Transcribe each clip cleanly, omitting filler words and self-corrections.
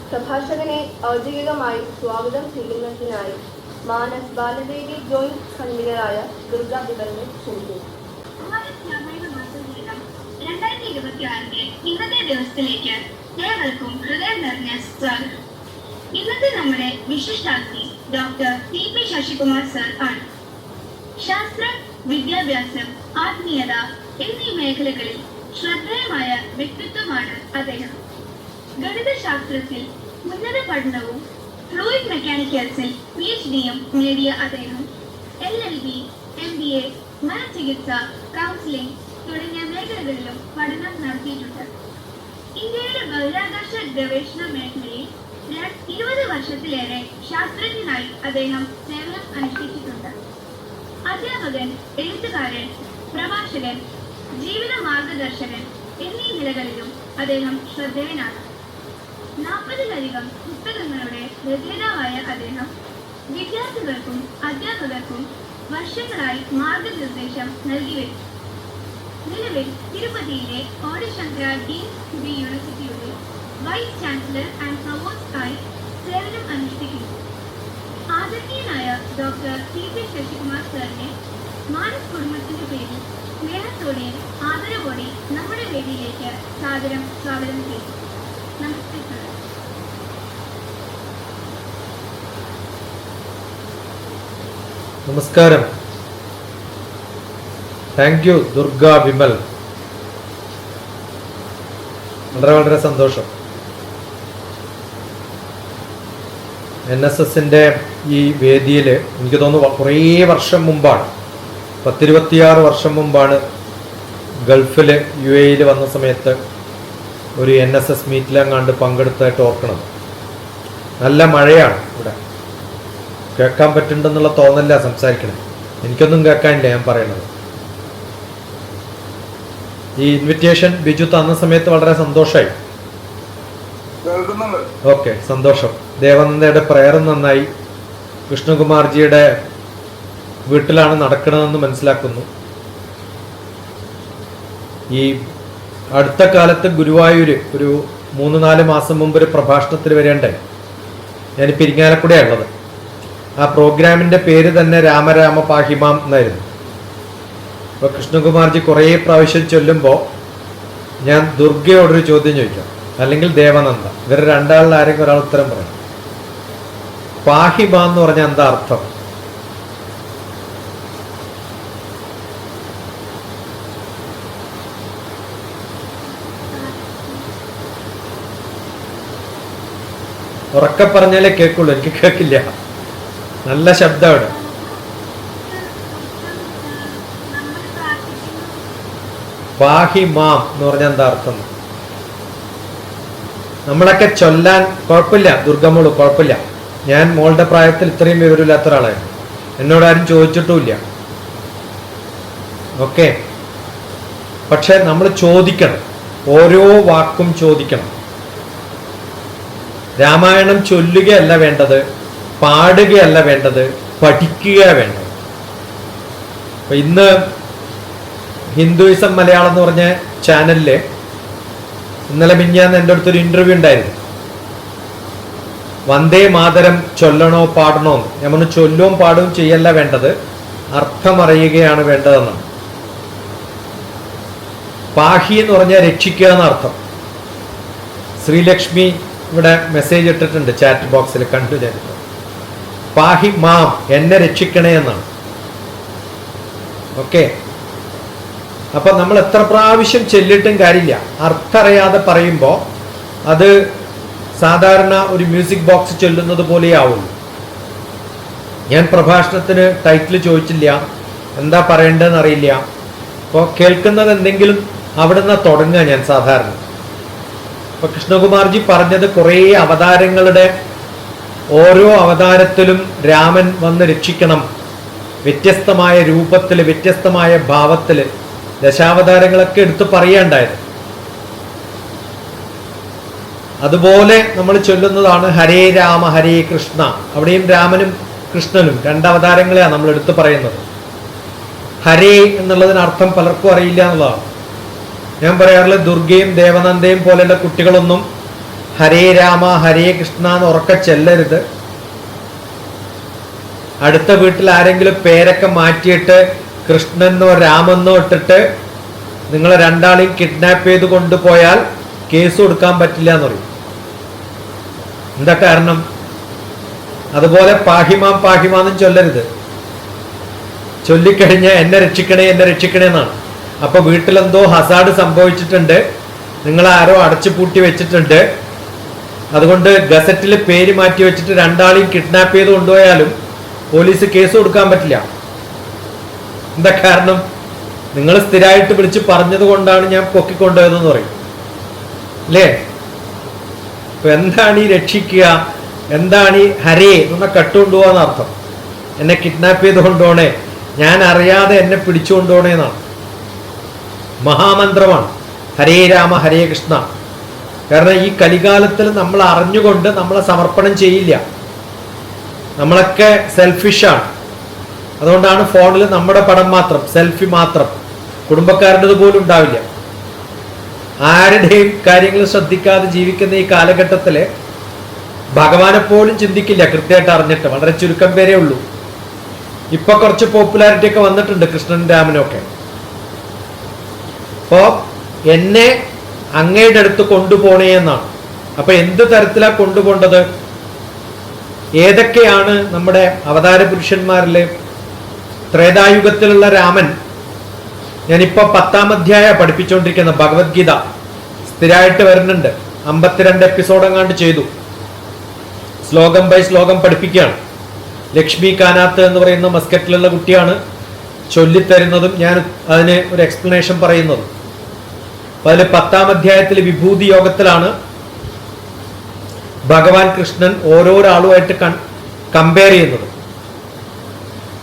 പ്രഭാഷകനെ ഔദ്യോഗികമായി സ്വാഗതം ചെയ്യുന്നതിനായി മാനസ് ബാലദേവി ജോയിന്റ് കൺവീനറായ ദുർഗ വിമലിനെ ക്ഷണിക്കുന്നു. 2026 ഇന്നത്തെ ദിവസത്തിലേക്ക് ഏവർക്കും ഹൃദയം നിറഞ്ഞ സ്വാഗതം. ഇന്നത്തെ നമ്മുടെ വിശിഷ്ടാതിഥി ഡോക്ടർ ടി.പി. ശശികുമാർ സർ ആണ്. ശാസ്ത്രം, വിദ്യാഭ്യാസം, ആത്മീയത എന്നീ മേഖലകളിൽ ശ്രദ്ധേയമായ വ്യക്തിത്വമാണ് അദ്ദേഹം. ഗണിതശാസ്ത്രത്തിൽ ഉന്നത പഠനവും ഫ്ലൂയിഡ് മെക്കാനിക്കൽസിൽ PhD-യും നേടിയ അദ്ദേഹം LLB, MBA, മനഃചികിത്സ, കൗൺസിലിംഗ് തുടങ്ങിയ മേഖലകളിലും പഠനം നടത്തിയിട്ടുണ്ട്. ഇന്ത്യയുടെ ബഹിരാകാശ ഗവേഷണ മേഖലയിൽ 20 വർഷത്തിലേറെ ശാസ്ത്രജ്ഞനായി അദ്ദേഹം സേവനം അനുഷ്ഠിച്ചിട്ടുണ്ട്. അധ്യാപകൻ, എഴുത്തുകാരൻ, പ്രഭാഷകൻ, ജീവിത മാർഗദർശകൻ എന്നീ നിലകളിലും അദ്ദേഹം ശ്രദ്ധേയനാണ്. 40-ലധികം പുസ്തകങ്ങളുടെ രചയിതാവായ അദ്ദേഹം വിദ്യാർത്ഥികൾക്കും അധ്യാപകർക്കും വർഷങ്ങളായി മാർഗനിർദ്ദേശം നൽകി വരും. നിലവിൽ തിരുപ്പതിയിലെ ഓഡിശങ്കര ഡീംസ് ടു ബി യൂണിവേഴ്സിറ്റിയുടെ വൈസ് ചാൻസലർ ആൻഡ് പ്രൊവോസ്റ്റായി സേവനം അനുഷ്ഠിക്കുന്നു. ആദരണീയനായ ഡോക്ടർ ടി.പി. ശശികുമാർ സാറിനെ മാനസ് കുടുംബത്തിന്റെ പേരിൽ സ്നേഹത്തോടെയും ആദരവോടെയും നമ്മുടെ വേദിയിലേക്ക് സാദരം സ്വാഗതം ചെയ്തു. നമസ്തേ സർ. നമസ്കാരം. Thank you Durga Vimal. വളരെ സന്തോഷം. NSSന്റെ ഈ വേദിയിൽ എനിക്ക് തോന്നുന്നു കുറേ വർഷം മുമ്പാണ്, 10-26 വർഷം മുമ്പാണ് ഗൾഫിൽ UAE വന്ന സമയത്ത് ഒരു NSS മീറ്റിലെങ്ങാണ്ട് പങ്കെടുത്തായിട്ട് ഓർക്കണം. നല്ല മഴയാണ് ഇവിടെ, കേൾക്കാൻ പറ്റുന്നുണ്ടെന്നുള്ള തോന്നല്ല സംസാരിക്കണേ. എനിക്കൊന്നും കേൾക്കാനില്ല ഞാൻ പറയണത്. ഈ ഇൻവിറ്റേഷൻ ബിജു തന്ന സമയത്ത് വളരെ സന്തോഷമായി. ഓക്കെ, സന്തോഷം. ദേവനന്ദയുടെ പ്രയർ നന്നായി. കൃഷ്ണകുമാർജിയുടെ വീട്ടിലാണ് നടക്കണമെന്ന് മനസ്സിലാക്കുന്നു. ഈ അടുത്ത കാലത്ത് ഗുരുവായൂര് ഒരു 3-4 മാസം മുമ്പ് ഒരു പ്രഭാഷണത്തിൽ വരേണ്ടായി. ഞാൻ പിരിങ്ങാലക്കുടയാണ് ഉള്ളത്. ആ പ്രോഗ്രാമിൻ്റെ പേര് തന്നെ രാമരാമ പാഹിമാം എന്നായിരുന്നു. അപ്പോൾ കൃഷ്ണകുമാർജി കുറേ പ്രാവശ്യം ചൊല്ലുമ്പോൾ ഞാൻ ദുർഗയോടൊരു ചോദ്യം ചോദിക്കാം, അല്ലെങ്കിൽ ദേവനന്ദ, ഇവർ രണ്ടാളിൽ ആരെങ്കിലും ഒരാൾ ഉത്തരം പറയും. പാഹിമാം എന്ന് പറഞ്ഞാൽ എന്താ അർത്ഥം? ഉറക്കെ പറഞ്ഞാലേ കേൾക്കുള്ളൂ, എനിക്ക് കേൾക്കില്ല. നല്ല ശബ്ദമാണ്. പാഹിമാം എന്ന് പറഞ്ഞാൽ എന്താ അർത്ഥം? നമ്മളൊക്കെ ചൊല്ലാൻ കുഴപ്പമില്ല, ദുർഗമോള് കുഴപ്പമില്ല. ഞാൻ മോളുടെ പ്രായത്തിൽ ഇത്രയും വിവരമില്ലാത്ത ഒരാളായിരുന്നു. എന്നോട് ആരും ചോദിച്ചിട്ടുമില്ല. ഓക്കെ, പക്ഷെ നമ്മൾ ചോദിക്കണം, ഓരോ വാക്കും ചോദിക്കണം. രാമായണം ചൊല്ലുകയല്ല വേണ്ടത്, പാടുകയല്ല വേണ്ടത്, പഠിക്കുക വേണ്ടത്. അപ്പം ഇന്ന് ഹിന്ദുയിസം മലയാളം എന്ന് പറഞ്ഞ ചാനലില് ഇന്നലെ മിഞ്ഞാന്ന് എൻ്റെ അടുത്തൊരു ഇൻ്റർവ്യൂ ഉണ്ടായിരുന്നു. വന്ദേ മാതരം ചൊല്ലണോ പാടണോ എന്ന്. ഞാൻ പറഞ്ഞു, ചൊല്ലുവും പാടുകയും ചെയ്യല്ല വേണ്ടത്, അർത്ഥമറിയുകയാണ് വേണ്ടതെന്നാണ്. പാഹി എന്ന് പറഞ്ഞാൽ രക്ഷിക്കുക എന്നർത്ഥം. ശ്രീലക്ഷ്മി ഇവിടെ മെസ്സേജ് ഇട്ടിട്ടുണ്ട് ചാറ്റ് ബോക്സിൽ, കണ്ടു ഞാൻ. പാഹി മാം, എന്നെ രക്ഷിക്കണേ എന്നാണ്. ഓക്കെ, അപ്പൊ നമ്മൾ എത്ര പ്രാവശ്യം ചെല്ലിട്ടും കാര്യമില്ല. അർത്ഥറിയാതെ പറയുമ്പോൾ അത് സാധാരണ ഒരു മ്യൂസിക് ബോക്സ് ചൊല്ലുന്നത് പോലെയാവുള്ളൂ. ഞാൻ പ്രഭാഷണത്തിന് ടൈറ്റിൽ ചോദിച്ചില്ല, എന്താ പറയേണ്ടതെന്ന് അറിയില്ല. അപ്പോൾ കേൾക്കുന്നത് എന്തെങ്കിലും അവിടുന്ന് തുടങ്ങുക ഞാൻ സാധാരണ. ഇപ്പൊ കൃഷ്ണകുമാർജി പറഞ്ഞത് കുറേ അവതാരങ്ങളുടെ ഓരോ അവതാരത്തിലും രാമൻ വന്ന് രക്ഷിക്കണം, വ്യത്യസ്തമായ രൂപത്തിൽ, വ്യത്യസ്തമായ ഭാവത്തിൽ ദശാവതാരങ്ങളൊക്കെ എടുത്ത് പറയാണ്ടായത്. അതുപോലെ നമ്മൾ ചൊല്ലുന്നതാണ് ഹരേ രാമ ഹരേ കൃഷ്ണ. അവിടെയും രാമനും കൃഷ്ണനും രണ്ടവതാരങ്ങളെയാണ് നമ്മൾ എടുത്ത് പറയുന്നത്. ഹരേ എന്നുള്ളതിനർത്ഥം പലർക്കും അറിയില്ല എന്നുള്ളതാണ്. ഞാൻ പറയാറുള്ളത്, ദുർഗയും ദേവനന്ദയും പോലെയുള്ള കുട്ടികളൊന്നും ഹരേ രാമ ഹരേ കൃഷ്ണ എന്ന് ഉറക്കെ ചെല്ലരുത്. അടുത്ത വീട്ടിൽ ആരെങ്കിലും പേരൊക്കെ മാറ്റിയിട്ട് കൃഷ്ണനോ രാമെന്നോ ഇട്ടിട്ട് നിങ്ങളെ രണ്ടാളെയും കിഡ്നാപ്പ് ചെയ്ത് കൊണ്ടുപോയാൽ കേസ് കൊടുക്കാൻ പറ്റില്ല എന്ന് പറയും. എന്താ കാരണം? അതുപോലെ പാഹിമാം പാഹിമാന്നും ചൊല്ലരുത്. ചൊല്ലിക്കഴിഞ്ഞാൽ എന്നെ രക്ഷിക്കണേ എന്നെ രക്ഷിക്കണേ എന്നാണ്. അപ്പൊ വീട്ടിലെന്തോ ഹസാഡ് സംഭവിച്ചിട്ടുണ്ട്, നിങ്ങളാരോ അടച്ചു പൂട്ടി വെച്ചിട്ടുണ്ട്, അതുകൊണ്ട് ഗസറ്റിൽ പേര് മാറ്റി വെച്ചിട്ട് രണ്ടാളെയും കിഡ്നാപ്പ് ചെയ്ത് കൊണ്ടുപോയാലും പോലീസ് കേസ് കൊടുക്കാൻ പറ്റില്ല. എന്താ കാരണം? നിങ്ങൾ സ്ഥിരമായിട്ട് വിളിച്ച് പറഞ്ഞത് കൊണ്ടാണ് ഞാൻ പൊക്കിക്കൊണ്ടുപോയതെന്ന് പറയും അല്ലേ? അപ്പൊ എന്താണ് ഈ രക്ഷിക്കുക, എന്താണ് ഈ ഹരേ എന്ന കട്ടുകൊണ്ടുപോകാന്ന് അർത്ഥം? എന്നെ കിഡ്നാപ്പ് ചെയ്ത് കൊണ്ടുപോണേ, ഞാൻ അറിയാതെ എന്നെ പിടിച്ചു കൊണ്ടുപോണേന്നാണ്. മഹാമന്ത്രമാണ് ഹരേ രാമ ഹരേ കൃഷ്ണ. കാരണം ഈ കലികാലത്തിൽ നമ്മൾ അറിഞ്ഞുകൊണ്ട് നമ്മളെ സമർപ്പണം ചെയ്യില്ല. നമ്മളൊക്കെ സെൽഫിഷാണ്. അതുകൊണ്ടാണ് ഫോണിൽ നമ്മുടെ പടം മാത്രം, സെൽഫി മാത്രം, കുടുംബക്കാരുടേത് പോലും ഉണ്ടാവില്ല. ആരുടെയും കാര്യങ്ങൾ ശ്രദ്ധിക്കാതെ ജീവിക്കുന്ന ഈ കാലഘട്ടത്തിൽ ഭഗവാനെ പോലും ചിന്തിക്കില്ല കൃത്യമായിട്ട് അറിഞ്ഞിട്ട്. വളരെ ചുരുക്കം പേരേ ഉള്ളൂ. ഇപ്പൊ കുറച്ച് പോപ്പുലാരിറ്റി ഒക്കെ വന്നിട്ടുണ്ട് കൃഷ്ണനും രാമനും ഒക്കെ. അപ്പോ എന്നെ അങ്ങയുടെ അടുത്ത് കൊണ്ടുപോണേ എന്നാണ്. അപ്പൊ എന്ത് തരത്തിലാ കൊണ്ടുപോണ്ടത്? ഏതൊക്കെയാണ് നമ്മുടെ അവതാര പുരുഷന്മാരിലെ? ത്രേതായുഗത്തിലുള്ള രാമൻ, ഞാനിപ്പോ 10ാം അധ്യായം പഠിപ്പിച്ചുകൊണ്ടിരിക്കുന്ന ഭഗവത്ഗീത സ്ഥിരമായിട്ട് വരുന്നുണ്ട്. 52 എപ്പിസോഡ് അങ്ങാണ്ട് ചെയ്തു. ശ്ലോകം ബൈ ശ്ലോകം പഠിപ്പിക്കുകയാണ്. ലക്ഷ്മി കാനാത്ത് എന്ന് പറയുന്ന മസ്കറ്റിലുള്ള കുട്ടിയാണ് ചൊല്ലിത്തരുന്നതും ഞാൻ അതിന് ഒരു എക്സ്പ്ലനേഷൻ പറയുന്നതും. അപ്പൊ അതിൽ 10ാം അധ്യായത്തിൽ വിഭൂതി യോഗത്തിലാണ് ഭഗവാൻ കൃഷ്ണൻ ഓരോരാളുമായിട്ട് കമ്പയർ ചെയ്യുന്നത്.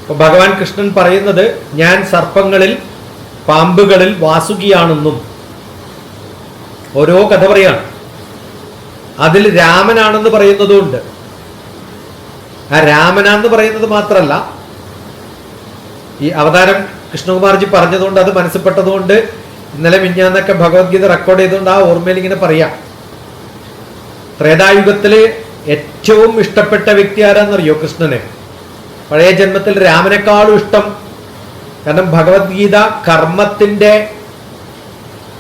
അപ്പൊ ഭഗവാൻ കൃഷ്ണൻ പറയുന്നത്, ഞാൻ സർപ്പങ്ങളിൽ പാമ്പുകളിൽ വാസുകിയാണെന്നും ഓരോ കഥ പറയാണ്. അതിൽ രാമനാണെന്ന് പറയുന്നതുകൊണ്ട്, ആ രാമനാന്ന് പറയുന്നത് മാത്രമല്ല, ഈ അവതാരം കൃഷ്ണകുമാർജി പറഞ്ഞതുകൊണ്ട് അത് മനസ്സിൽപ്പെട്ടതുകൊണ്ട് ഇന്നലെ മിഞ്ഞാന്നൊക്കെ ഭഗവത്ഗീത റെക്കോർഡ് ചെയ്തുകൊണ്ട് ആ ഓർമ്മയിൽ ഇങ്ങനെ പറയാം. ത്രേതായുഗത്തില് ഏറ്റവും ഇഷ്ടപ്പെട്ട വ്യക്തി ആരാന്നറിയോ? കൃഷ്ണനെ. പഴയ ജന്മത്തിൽ രാമനെക്കാളും ഇഷ്ടം. കാരണം ഭഗവത്ഗീത കർമ്മത്തിന്റെ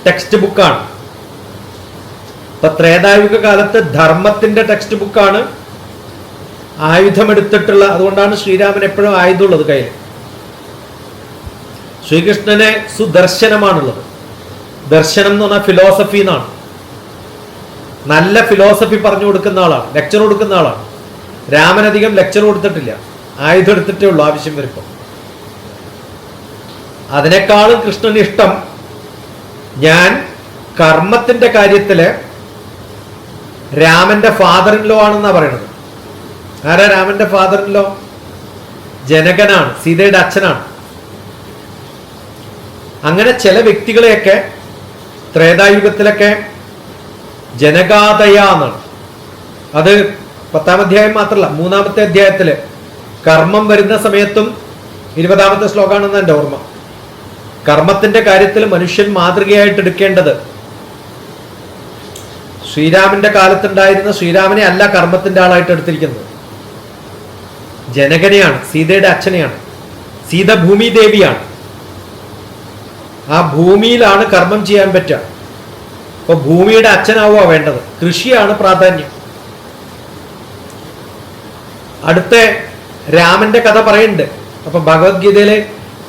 ടെക്സ്റ്റ് ബുക്കാണ്. അപ്പൊ ത്രേതായുഗ കാലത്ത് ധർമ്മത്തിന്റെ ടെക്സ്റ്റ് ബുക്കാണ്. ആയുധമെടുത്തിട്ടുള്ള, അതുകൊണ്ടാണ് ശ്രീരാമൻ എപ്പോഴും ആയുധമുള്ളത് കയ്യിൽ. ശ്രീകൃഷ്ണനെ സുദർശനമാണുള്ളത്. ദർശനം എന്ന് പറഞ്ഞാൽ ഫിലോസഫി എന്നാണ്. നല്ല ഫിലോസഫി പറഞ്ഞു കൊടുക്കുന്ന ആളാണ്, ലെക്ചർ കൊടുക്കുന്ന ആളാണ്. രാമൻ അധികം ലെക്ചർ കൊടുത്തിട്ടില്ല, ആയുധം എടുത്തിട്ടേ ഉള്ളൂ ആവശ്യം വരുമ്പോൾ. അതിനേക്കാളും കൃഷ്ണന് ഇഷ്ടം ഞാൻ കർമ്മത്തിന്റെ കാര്യത്തില് രാമന്റെ ഫാദർ ഇൻ ലോ ആണെന്നാ പറയണത്. ആരാ രാമന്റെ ഫാദർ ഇൻ ലോ? ജനകനാണ്, സീതയുടെ അച്ഛനാണ്. അങ്ങനെ ചില വ്യക്തികളെയൊക്കെ ത്രേതായുഗത്തിലൊക്കെ ജനകാതയ എന്നാണ്. അത് 10ാം അധ്യായം മാത്രമല്ല, 3ാമത്തെ അധ്യായത്തില് കർമ്മം വരുന്ന സമയത്തും 20ാമത്തെ ശ്ലോകമാണെന്ന് എൻ്റെ ഓർമ്മ. കർമ്മത്തിന്റെ കാര്യത്തിൽ മനുഷ്യൻ മാതൃകയായിട്ട് എടുക്കേണ്ടത് ശ്രീരാമന്റെ കാലത്തുണ്ടായിരുന്ന ശ്രീരാമനെ അല്ല കർമ്മത്തിന്റെ ആളായിട്ട് എടുത്തിരിക്കുന്നത്, ജനകനെയാണ്, സീതയുടെ അച്ഛനെയാണ്. സീത ഭൂമി ദേവിയാണ്. ആ ഭൂമിയിലാണ് കർമ്മം ചെയ്യാൻ പറ്റുക. അപ്പൊ ഭൂമിയുടെ അച്ഛനാവുക വേണ്ടത്. കൃഷിയാണ് പ്രാധാന്യം. അടുത്ത രാമന്റെ കഥ പറയുന്നുണ്ട്. അപ്പൊ ഭഗവത്ഗീതയില്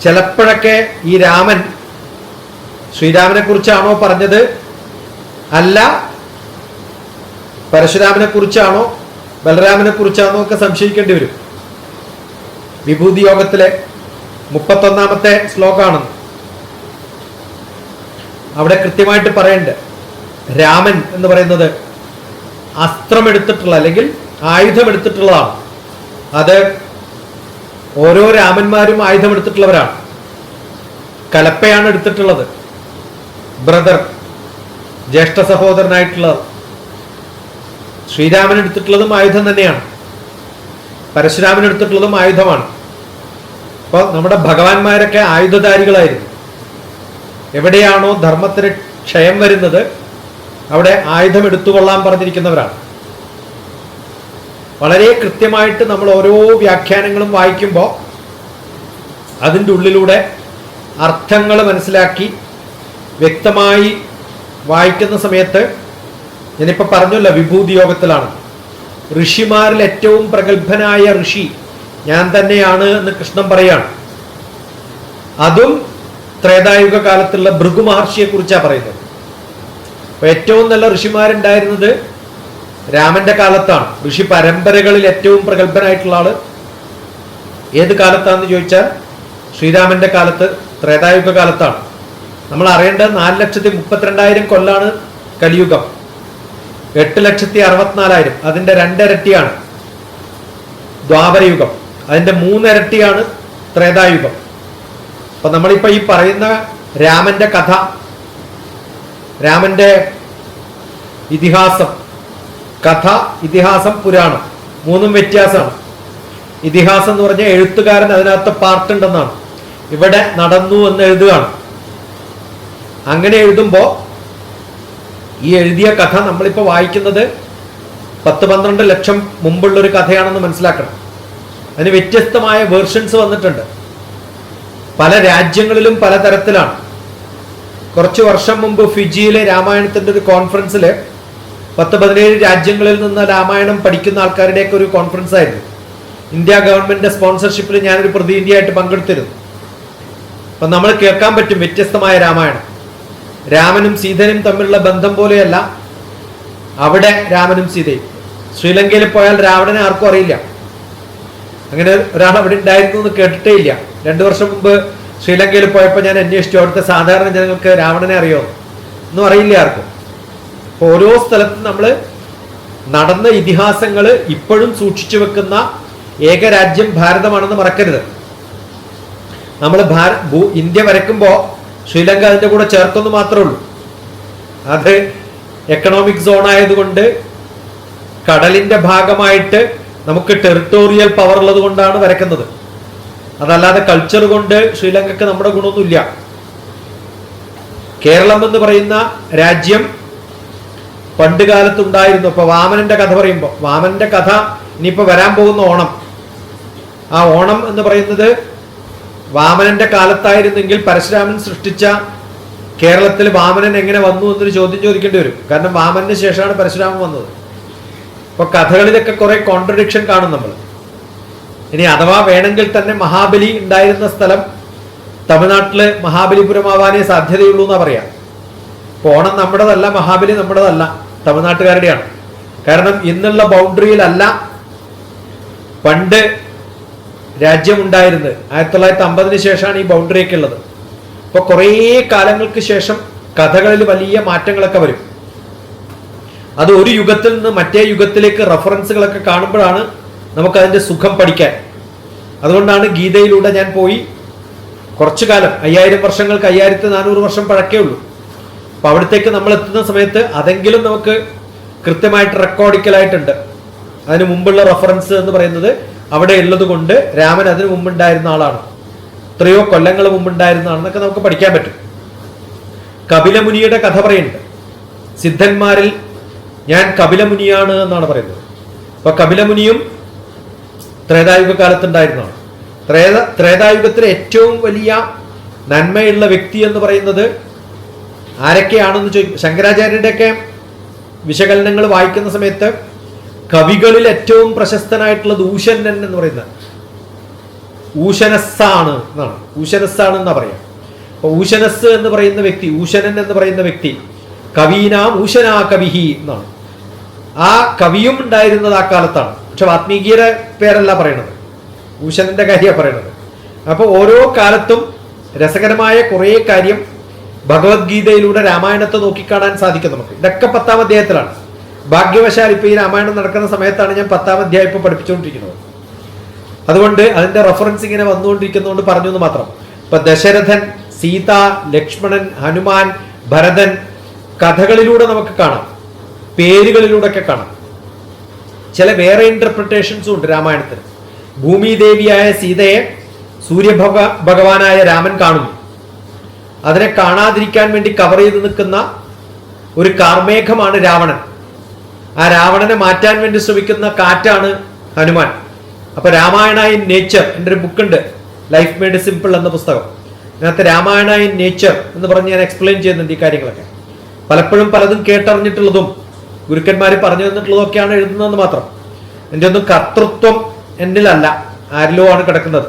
ചിലപ്പോഴൊക്കെ ഈ രാമൻ ശ്രീരാമനെ കുറിച്ചാണോ പറഞ്ഞത്, അല്ല പരശുരാമനെ കുറിച്ചാണോ ബലരാമനെ കുറിച്ചാണോ ഒക്കെ സംശയിക്കേണ്ടി വരും. വിഭൂതി യോഗത്തിലെ 31ാമത്തെ ശ്ലോകമാണെന്ന്. അവിടെ കൃത്യമായിട്ട് പറയുന്നുണ്ട്, രാമൻ എന്ന് പറയുന്നത് അസ്ത്രമെടുത്തിട്ടുള്ള അല്ലെങ്കിൽ ആയുധമെടുത്തിട്ടുള്ളതാണ്. അത് ഓരോ രാമന്മാരും ആയുധമെടുത്തിട്ടുള്ളവരാണ്. കലപ്പയാണ് എടുത്തിട്ടുള്ളത്, ബ്രദർ, ജ്യേഷ്ഠ സഹോദരനായിട്ടുള്ളത്. ശ്രീരാമൻ എടുത്തിട്ടുള്ളതും ആയുധം തന്നെയാണ്, പരശുരാമൻ എടുത്തിട്ടുള്ളതും ആയുധമാണ്. അപ്പൊ നമ്മുടെ ഭഗവാന്മാരൊക്കെ ആയുധധാരികളായിരുന്നു. എവിടെയാണോ ധർമ്മത്തിന് ക്ഷയം വരുന്നത് അവിടെ ആയുധം എടുത്തുകൊള്ളാൻ പറഞ്ഞിരിക്കുന്നവരാണ്. വളരെ കൃത്യമായിട്ട് നമ്മൾ ഓരോ വ്യാഖ്യാനങ്ങളും വായിക്കുമ്പോൾ അതിൻ്റെ ഉള്ളിലൂടെ അർത്ഥങ്ങൾ മനസ്സിലാക്കി വ്യക്തമായി വായിക്കുന്ന സമയത്ത്, ഞാനിപ്പോൾ പറഞ്ഞല്ലോ വിഭൂതി യോഗത്തിലാണ്, ഋഷിമാരിൽ ഏറ്റവും പ്രഗത്ഭനായ ഋഷി ഞാൻ തന്നെയാണ് എന്ന് കൃഷ്ണൻ പറയാണ്. അതും ത്രേതായുഗ കാലത്തുള്ള ഭൃഗു മഹർഷിയെ കുറിച്ചാണ് പറയുന്നത്. അപ്പൊ ഏറ്റവും നല്ല ഋഷിമാരുണ്ടായിരുന്നത് രാമന്റെ കാലത്താണ്. ഋഷി പരമ്പരകളിൽ ഏറ്റവും പ്രഗത്ഭനായിട്ടുള്ള ആള് ഏത് കാലത്താണെന്ന് ചോദിച്ചാൽ ശ്രീരാമന്റെ കാലത്ത്, ത്രേതായുഗ കാലത്താണ്. നമ്മൾ അറിയേണ്ടത് 4,32,000 കൊല്ലാണ് കലിയുഗം, 8,64,000, അതിന്റെ 2 ഇരട്ടിയാണ് ദ്വാപരയുഗം, അതിന്റെ 3 ഇരട്ടിയാണ് ത്രേതായുഗം. അപ്പൊ നമ്മളിപ്പോ ഈ പറയുന്ന രാമന്റെ കഥ, രാമന്റെ ഇതിഹാസം, കഥ, ഇതിഹാസം, പുരാണം, 3ഉം വ്യത്യാസമാണ്. ഇതിഹാസം എന്ന് പറഞ്ഞാൽ എഴുത്തുകാരൻ അതിനകത്ത് പാർട്ടുണ്ടെന്നാണ്. ഇവിടെ നടന്നു എന്ന് എഴുതുകയാണ്. അങ്ങനെ എഴുതുമ്പോൾ ഈ എഴുതിയ കഥ നമ്മളിപ്പോൾ വായിക്കുന്നത് 10-12 ലക്ഷം മുമ്പുള്ളൊരു കഥയാണെന്ന് മനസ്സിലാക്കണം. അതിന് വ്യത്യസ്തമായ വേർഷൻസ് വന്നിട്ടുണ്ട്. പല രാജ്യങ്ങളിലും പലതരത്തിലാണ്. കുറച്ച് വർഷം മുമ്പ് ഫിജിയിലെ രാമായണത്തിൻ്റെ ഒരു കോൺഫറൻസിൽ 10-17 രാജ്യങ്ങളിൽ നിന്ന് രാമായണം പഠിക്കുന്ന ആൾക്കാരുടെയൊക്കെ ഒരു കോൺഫറൻസ് ആയിരുന്നു. ഇന്ത്യ ഗവൺമെന്റിന്റെ സ്പോൺസർഷിപ്പിൽ ഞാനൊരു പ്രതിനിധിയായിട്ട് പങ്കെടുത്തിരുന്നു. അപ്പം നമ്മൾ കേൾക്കാൻ പറ്റും വ്യത്യസ്തമായ രാമായണം. രാമനും സീതനും തമ്മിലുള്ള ബന്ധം പോലെയല്ല അവിടെ രാമനും സീതയും. ശ്രീലങ്കയിൽ പോയാൽ രാവണനെ ആർക്കും അറിയില്ല. അങ്ങനെ ഒരാൾ അവിടെ ഉണ്ടായിരുന്നു എന്ന് കേട്ടിട്ടേ ഇല്ല. 2 വർഷം മുമ്പ് ശ്രീലങ്കയിൽ പോയപ്പോൾ ഞാൻ അന്വേഷിച്ചു, അവിടുത്തെ സാധാരണ ജനങ്ങൾക്ക് രാവണനെ അറിയുമോ ഒന്നും അറിയില്ല ആർക്കും. അപ്പോൾ ഓരോ സ്ഥലത്തും നമ്മൾ നടന്ന ഇതിഹാസങ്ങൾ ഇപ്പോഴും സൂക്ഷിച്ചു വെക്കുന്ന ഏക രാജ്യം ഭാരതമാണെന്ന് മറക്കരുത്. നമ്മൾ ഇന്ത്യ വരയ്ക്കുമ്പോൾ ശ്രീലങ്ക അതിൻ്റെ കൂടെ ചേർത്തെന്ന് മാത്രമേ ഉള്ളൂ. അത് എക്കണോമിക് സോൺ ആയതുകൊണ്ട് കടലിൻ്റെ ഭാഗമായിട്ട് നമുക്ക് ടെറിട്ടോറിയൽ പവർ ഉള്ളത് കൊണ്ടാണ് വരയ്ക്കുന്നത്. അതല്ലാതെ കൾച്ചർ കൊണ്ട് ശ്രീലങ്കക്ക് നമ്മുടെ ഗുണമൊന്നുമില്ല. കേരളം എന്ന് പറയുന്ന രാജ്യം പണ്ട് കാലത്തുണ്ടായിരുന്നു. ഇപ്പൊ വാമനന്റെ കഥ പറയുമ്പോൾ, വാമനന്റെ കഥ ഇനിയിപ്പോ വരാൻ പോകുന്ന ഓണം, ആ ഓണം എന്ന് പറയുന്നത് വാമനന്റെ കാലത്തായിരുന്നെങ്കിൽ പരശുരാമൻ സൃഷ്ടിച്ച കേരളത്തിൽ വാമനൻ എങ്ങനെ വന്നു എന്നൊരു ചോദ്യം ചോദിക്കേണ്ടി വരും. കാരണം വാമനന് ശേഷമാണ് പരശുരാമൻ വന്നത്. അപ്പൊ കഥകളിലൊക്കെ കുറെ കോൺട്രഡിക്ഷൻ കാണും നമ്മൾ. ഇനി അഥവാ വേണമെങ്കിൽ തന്നെ മഹാബലി ഉണ്ടായിരുന്ന സ്ഥലം തമിഴ്നാട്ടില് മഹാബലിപുരമാവാനേ സാധ്യതയുള്ളൂ എന്നാ പറയാം. അപ്പൊ ഓണം നമ്മുടേതല്ല, മഹാബലി നമ്മുടേതല്ല, തമിഴ്നാട്ടുകാരുടെയാണ്. കാരണം ഇന്നുള്ള ബൗണ്ടറിയിലല്ല പണ്ട് രാജ്യം ഉണ്ടായിരുന്നത്. 1950 ശേഷമാണ് ഈ ബൗണ്ടറിയൊക്കെ ഉള്ളത്. അപ്പൊ കുറേ കാലങ്ങൾക്ക് ശേഷം കഥകളിൽ വലിയ മാറ്റങ്ങളൊക്കെ വരും. അത് ഒരു യുഗത്തിൽ നിന്ന് മറ്റേ യുഗത്തിലേക്ക് റെഫറൻസുകളൊക്കെ കാണുമ്പോഴാണ് നമുക്കതിൻ്റെ സുഖം പഠിക്കാൻ. അതുകൊണ്ടാണ് ഗീതയിലൂടെ ഞാൻ പോയി കുറച്ചു കാലം, 5000 വർഷങ്ങൾക്ക് 5400 വർഷം പഴക്കേ ഉള്ളൂ. അപ്പൊ അവിടത്തേക്ക് നമ്മൾ എത്തുന്ന സമയത്ത് അതെങ്കിലും നമുക്ക് കൃത്യമായിട്ട് റെക്കോർഡിക്കലായിട്ടുണ്ട്. അതിന് മുമ്പുള്ള റെഫറൻസ് എന്ന് പറയുന്നത് അവിടെ ഉള്ളത് കൊണ്ട് രാമൻ അതിന് മുമ്പുണ്ടായിരുന്ന ആളാണ്, എത്രയോ കൊല്ലങ്ങൾ മുമ്പുണ്ടായിരുന്ന ആണെന്നൊക്കെ നമുക്ക് പഠിക്കാൻ പറ്റും. കപിലമുനിയുടെ കഥ പറയുന്നുണ്ട്. സിദ്ധന്മാരിൽ ഞാൻ കപിലമുനിയാണ് എന്നാണ് പറയുന്നത്. അപ്പൊ കപിലമുനിയും ത്രേതായുഗ കാലത്തുണ്ടായിരുന്നതാണ്. ത്രേതായുഗത്തിലെ ഏറ്റവും വലിയ നന്മയുള്ള വ്യക്തി എന്ന് പറയുന്നത് ആരൊക്കെയാണെന്ന് ചോദിക്കും. ശങ്കരാചാര്യരുടെയൊക്കെ വിശകലനങ്ങൾ വായിക്കുന്ന സമയത്ത് കവികളിൽ ഏറ്റവും പ്രശസ്തനായിട്ടുള്ളത് ഊശനൻ എന്ന് പറയുന്ന ഊശനസ്സാണ് എന്നാണ്. ഊശനസ്സാണ് എന്നാ പറയാം. അപ്പൊ ഊശനസ് എന്ന് പറയുന്ന വ്യക്തി, ഊശനൻ എന്ന് പറയുന്ന വ്യക്തി കവീനാം ഊശനാ കവിഹി എന്നാണ്. ആ കവിയും ഉണ്ടായിരുന്നത് ആ കാലത്താണ്. പക്ഷെ വാത്മീകിയുടെ പേരല്ല പറയണത്, ഊശനന്റെ കാര്യമാണ് പറയണത്. അപ്പൊ ഓരോ കാലത്തും രസകരമായ കുറേ കാര്യം ഭഗവത്ഗീതയിലൂടെ രാമായണത്തെ നോക്കിക്കാണാൻ സാധിക്കും നമുക്ക്. ഇതൊക്കെ 10ാം അധ്യായത്തിലാണ്. ഭാഗ്യവശാൽ ഇപ്പൊ ഈ രാമായണം നടക്കുന്ന സമയത്താണ് ഞാൻ 10ാം അധ്യായം ഇപ്പൊ പഠിപ്പിച്ചുകൊണ്ടിരിക്കുന്നത്. അതുകൊണ്ട് അതിന്റെ റെഫറൻസ് ഇങ്ങനെ വന്നുകൊണ്ടിരിക്കുന്നതുകൊണ്ട് പറഞ്ഞു എന്ന് മാത്രം. ഇപ്പൊ ദശരഥൻ, സീത, ലക്ഷ്മണൻ, ഹനുമാൻ, ഭരതൻ കഥകളിലൂടെ നമുക്ക് കാണാം, പേരുകളിലൂടെ ഒക്കെ കാണാം. ചില വേറെ ഇന്റർപ്രിട്ടേഷൻസും ഉണ്ട് രാമായണത്തിന്. ഭൂമിദേവിയായ സീതയെ ഭഗവാനായ രാമൻ കാണുന്നു. അതിനെ കാണാതിരിക്കാൻ വേണ്ടി കവർ ചെയ്ത് നിൽക്കുന്ന ഒരു കാർമേഘമാണ് രാവണൻ. ആ രാവണനെ മാറ്റാൻ വേണ്ടി ശ്രമിക്കുന്ന കാറ്റാണ് ഹനുമാൻ. അപ്പൊ രാമായണ ഇൻ നേച്ചർ, എൻ്റെ ഒരു ബുക്കുണ്ട് ലൈഫ് മെയ്ഡ് സിമ്പിൾ എന്ന പുസ്തകം. അതിനകത്ത് രാമായണ ഇൻ നേച്ചർ എന്ന് പറഞ്ഞ് ഞാൻ എക്സ്പ്ലെയിൻ ചെയ്യുന്നുണ്ട് ഈ കാര്യങ്ങളൊക്കെ. പലപ്പോഴും പലതും കേട്ടറിഞ്ഞിട്ടുള്ളതും ഗുരുക്കന്മാർ പറഞ്ഞു തന്നിട്ടുള്ളതും ഒക്കെയാണ് എഴുതുന്നതെന്ന് മാത്രം. എൻ്റെ ഒന്നും കർത്തൃത്വം എന്നിലല്ല, ആരിലോ ആണ് കിടക്കുന്നത്.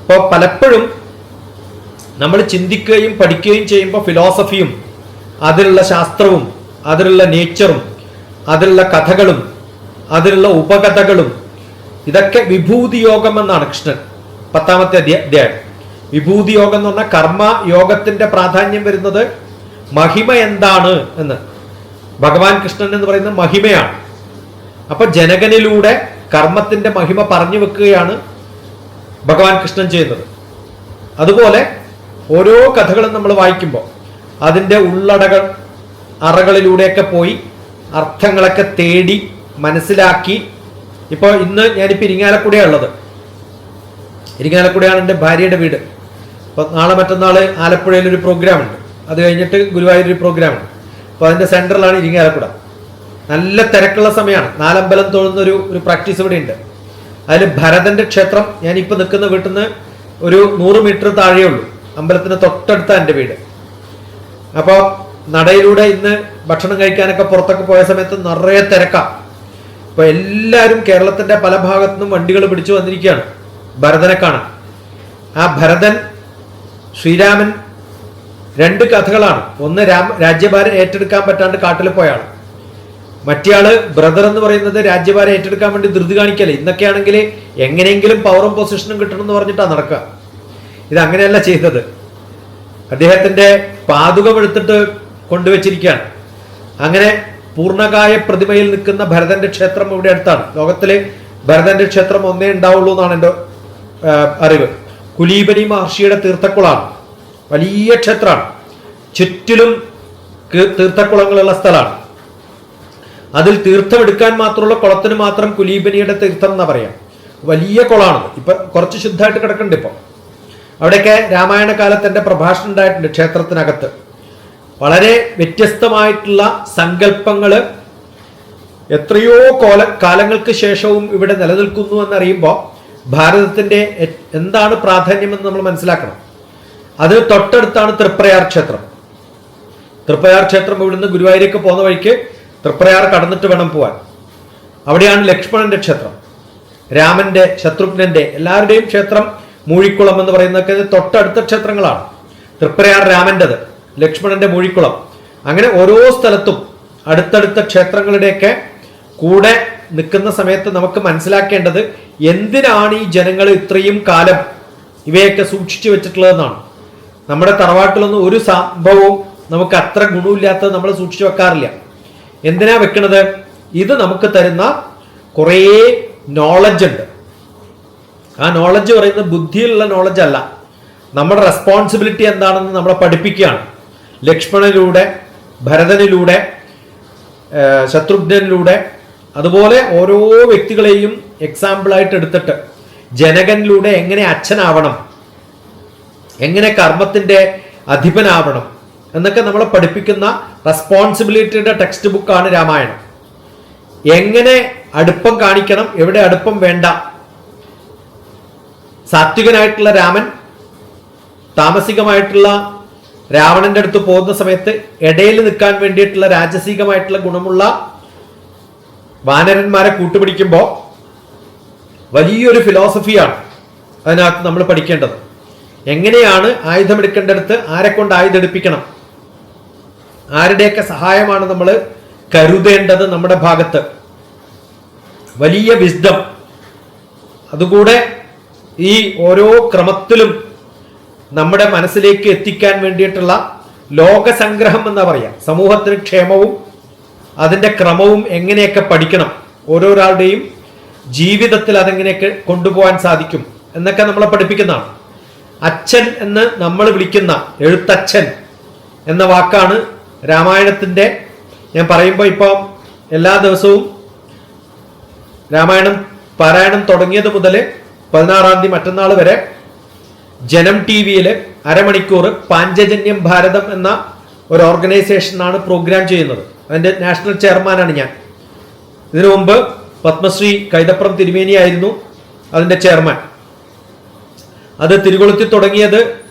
അപ്പോൾ പലപ്പോഴും നമ്മൾ ചിന്തിക്കുകയും പഠിക്കുകയും ചെയ്യുമ്പോൾ ഫിലോസഫിയും അതിലുള്ള ശാസ്ത്രവും അതിലുള്ള നേച്ചറും അതിലുള്ള കഥകളും അതിലുള്ള ഉപകഥകളും ഇതൊക്കെ വിഭൂതി യോഗം എന്നാണ് കൃഷ്ണൻ 10ാമത്തെ അധ്യായം. വിഭൂതി യോഗം എന്ന് പറഞ്ഞാൽ കർമ്മ യോഗത്തിന്റെ പ്രാധാന്യം വരുന്നത് മഹിമ എന്താണ് എന്ന്. ഭഗവാൻ കൃഷ്ണൻ എന്ന് പറയുന്നത് മഹിമയാണ്. അപ്പൊ ജനകനിലൂടെ കർമ്മത്തിന്റെ മഹിമ പറഞ്ഞു വെക്കുകയാണ് ഭഗവാൻ കൃഷ്ണൻ ചെയ്യുന്നത്. അതുപോലെ ഓരോ കഥകളും നമ്മൾ വായിക്കുമ്പോൾ അതിൻ്റെ അറകളിലൂടെയൊക്കെ പോയി അർത്ഥങ്ങളൊക്കെ തേടി മനസ്സിലാക്കി. ഇപ്പോൾ ഇന്ന് ഞാനിപ്പോൾ ഇരിങ്ങാലക്കുടയാണ് ഉള്ളത്. ഇരിങ്ങാലക്കുടയാണ് എൻ്റെ ഭാര്യയുടെ വീട്. അപ്പോൾ നാളെ മറ്റന്നാൾ ആലപ്പുഴയിൽ ഒരു പ്രോഗ്രാം ഉണ്ട്. അത് കഴിഞ്ഞിട്ട് ഗുരുവായൂർ ഒരു പ്രോഗ്രാം ഉണ്ട്. അപ്പോൾ അതിൻ്റെ സെൻറ്ററിലാണ് ഇരിങ്ങാലക്കുട. നല്ല തിരക്കുള്ള സമയമാണ്. 4 അമ്പലം തൊഴുന്നൊരു പ്രാക്ടീസ് ഇവിടെ ഉണ്ട്. അതിൽ ഭരതൻ്റെ ക്ഷേത്രം, ഞാനിപ്പോൾ നിൽക്കുന്ന വീട്ടിൽ നിന്ന് ഒരു 100 മീറ്റർ താഴെ ഉള്ളൂ. അമ്പലത്തിന് തൊട്ടടുത്ത എൻ്റെ വീട്. അപ്പോൾ നടയിലൂടെ ഇന്ന് ഭക്ഷണം കഴിക്കാനൊക്കെ പുറത്തൊക്കെ പോയ സമയത്ത് നിറയെ തിരക്കാം. അപ്പോൾ എല്ലാവരും കേരളത്തിൻ്റെ പല ഭാഗത്തു നിന്നും വണ്ടികൾ പിടിച്ചു വന്നിരിക്കുകയാണ് ഭരതനെ കാണാൻ. ആ ഭരതൻ ശ്രീരാമൻ 2 കഥകളാണ്. ഒന്ന് രാജ്യഭാരം ഏറ്റെടുക്കാൻ പറ്റാണ്ട് കാട്ടിൽ പോയാണ്. മറ്റേയാള് ബ്രദർ എന്ന് പറയുന്നത് രാജ്യഭാരം ഏറ്റെടുക്കാൻ വേണ്ടി ധൃതി കാണിക്കല്ലേ. ഇന്നൊക്കെയാണെങ്കിൽ എങ്ങനെയെങ്കിലും പവറും പൊസിഷനും കിട്ടണം എന്ന് പറഞ്ഞിട്ടാണ് നടക്കുക. ഇതങ്ങനെയല്ല ചെയ്തത്. അദ്ദേഹത്തിന്റെ പാതുകം എടുത്തിട്ട് കൊണ്ടുവച്ചിരിക്കുകയാണ്. അങ്ങനെ പൂർണ്ണകായ പ്രതിമയിൽ നിൽക്കുന്ന ഭരതന്റെ ക്ഷേത്രം ഇവിടെ അടുത്താണ്. ലോകത്തിലെ ഭരതന്റെ ക്ഷേത്രം ഒന്നേ ഉണ്ടാവുള്ളൂ എന്നാണ് എൻ്റെ അറിവ്. കുലീബനി മഹർഷിയുടെ തീർത്ഥക്കുളമാണ്. വലിയ ക്ഷേത്രമാണ്. ചുറ്റിലും തീർത്ഥക്കുളങ്ങളുള്ള സ്ഥലമാണ്. അതിൽ തീർത്ഥമെടുക്കാൻ മാത്രമുള്ള കുളത്തിന് മാത്രം കുലീബനിയുടെ തീർത്ഥം എന്നാ പറയാം. വലിയ കുളമാണ്. ഇപ്പൊ കുറച്ച് ശുദ്ധമായിട്ട് കിടക്കുന്നുണ്ട്. ഇപ്പോൾ അവിടെയൊക്കെ രാമായണ കാലത്തിന്റെ പ്രഭാഷണം ഉണ്ടായിട്ടുണ്ട് ക്ഷേത്രത്തിനകത്ത്. വളരെ വ്യത്യസ്തമായിട്ടുള്ള സങ്കല്പങ്ങൾ എത്രയോ കാലങ്ങൾക്ക് ശേഷവും ഇവിടെ നിലനിൽക്കുന്നു എന്നറിയുമ്പോൾ ഭാരതത്തിന്റെ എന്താണ് പ്രാധാന്യമെന്ന് നമ്മൾ മനസ്സിലാക്കണം. അത് തൊട്ടടുത്താണ് തൃപ്രയാർ ക്ഷേത്രം. തൃപ്രയാർ ക്ഷേത്രം ഇവിടുന്ന് ഗുരുവായൂരേക്ക് പോകുന്ന വഴിക്ക് തൃപ്രയാർ കടന്നിട്ട് വേണം പോവാൻ. അവിടെയാണ് ലക്ഷ്മണന്റെ ക്ഷേത്രം. രാമന്റെ, ശത്രുഘ്നന്റെ എല്ലാവരുടെയും ക്ഷേത്രം മൂഴിക്കുളം എന്ന് പറയുന്നതൊക്കെ തൊട്ടടുത്ത ക്ഷേത്രങ്ങളാണ്. തൃപ്രയാർ രാമൻ്റെത്, ലക്ഷ്മണന്റെ മൂഴിക്കുളം. അങ്ങനെ ഓരോ സ്ഥലത്തും അടുത്തടുത്ത ക്ഷേത്രങ്ങളുടെയൊക്കെ കൂടെ നിൽക്കുന്ന സമയത്ത് നമുക്ക് മനസ്സിലാക്കേണ്ടത് എന്തിനാണ് ഈ ജനങ്ങൾ ഇത്രയും കാലം ഇവയൊക്കെ സൂക്ഷിച്ചു വെച്ചിട്ടുള്ളതെന്നാണ്. നമ്മുടെ തറവാട്ടിലൊന്നും ഒരു സംഭവവും നമുക്ക് അത്ര ഗുണമില്ലാത്തത് നമ്മൾ സൂക്ഷിച്ചു വെക്കാറില്ല. എന്തിനാ വെക്കണത്? ഇത് നമുക്ക് തരുന്ന കുറേ നോളജ് ഉണ്ട്. ആ നോളജ് പറയുന്നത് ബുദ്ധിയിലുള്ള നോളജ് അല്ല, നമ്മുടെ റെസ്പോൺസിബിലിറ്റി എന്താണെന്ന് നമ്മളെ പഠിപ്പിക്കുകയാണ്. ലക്ഷ്മണനിലൂടെ, ഭരതനിലൂടെ, ശത്രുഘ്നനിലൂടെ, അതുപോലെ ഓരോ വ്യക്തികളെയും എക്സാമ്പിളായിട്ട് എടുത്തിട്ട് ജനകനിലൂടെ എങ്ങനെ അച്ഛനാവണം, എങ്ങനെ കർമ്മത്തിന്റെ അധിപനാവണം എന്നൊക്കെ നമ്മളെ പഠിപ്പിക്കുന്ന റെസ്പോൺസിബിലിറ്റിയുടെ ടെക്സ്റ്റ് ബുക്കാണ് രാമായണം. എങ്ങനെ അടുപ്പം കാണിക്കണം, എവിടെ അടുപ്പം വേണ്ട. സാത്വികനായിട്ടുള്ള രാമൻ താമസികമായിട്ടുള്ള രാവണന്റെ അടുത്ത് പോകുന്ന സമയത്ത് ഇടയിൽ നിൽക്കാൻ വേണ്ടിയിട്ടുള്ള രാജസികമായിട്ടുള്ള ഗുണമുള്ള വാനരന്മാരെ കൂട്ടുപിടിക്കുമ്പോൾ വലിയൊരു ഫിലോസഫിയാണ് അതിനകത്ത് നമ്മൾ പഠിക്കേണ്ടത്. എങ്ങനെയാണ് ആയുധമെടുക്കേണ്ടടുത്ത് ആരെ കൊണ്ട് ആയുധം എടുപ്പിക്കണം, ആരുടെയൊക്കെ സഹായമാണ് നമ്മൾ കരുതേണ്ടത് നമ്മുടെ ഭാഗത്ത്. വലിയ വിസ്ഡം. അതുകൂടെ ഈ ഓരോ ക്രമത്തിലും നമ്മുടെ മനസ്സിലേക്ക് എത്തിക്കാൻ വേണ്ടിയിട്ടുള്ള ലോകസംഗ്രഹം എന്നാ പറയാം. സമൂഹത്തിന് ക്ഷേമവും അതിൻ്റെ ക്രമവും എങ്ങനെയൊക്കെ പഠിക്കണം, ഓരോരാളുടെയും ജീവിതത്തിൽ അതെങ്ങനെയൊക്കെ കൊണ്ടുപോകാൻ സാധിക്കും എന്നൊക്കെ നമ്മളെ പഠിപ്പിക്കുന്നതാണ്. അച്ഛൻ എന്ന് നമ്മൾ വിളിക്കുന്ന എഴുത്തച്ഛൻ എന്ന വാക്കാണ് രാമായണത്തിൻ്റെ. ഞാൻ പറയുമ്പോൾ ഇപ്പം എല്ലാ ദിവസവും രാമായണം പാരായണം തുടങ്ങിയത് മുതൽ 16-ാം തീയതി മറ്റന്നാൾ വരെ ജനം TV-യിൽ അരമണിക്കൂർ പാഞ്ചജന്യം ഭാരതം എന്ന ഒരു ഓർഗനൈസേഷനാണ് പ്രോഗ്രാം ചെയ്യുന്നത്. അതിൻ്റെ നാഷണൽ ചെയർമാനാണ് ഞാൻ. ഇതിനു മുമ്പ് പത്മശ്രീ കൈതപ്രം തിരുമേനി ആയിരുന്നു അതിൻ്റെ ചെയർമാൻ. അത് തിരുകൊളുത്തി തുടങ്ങിയത്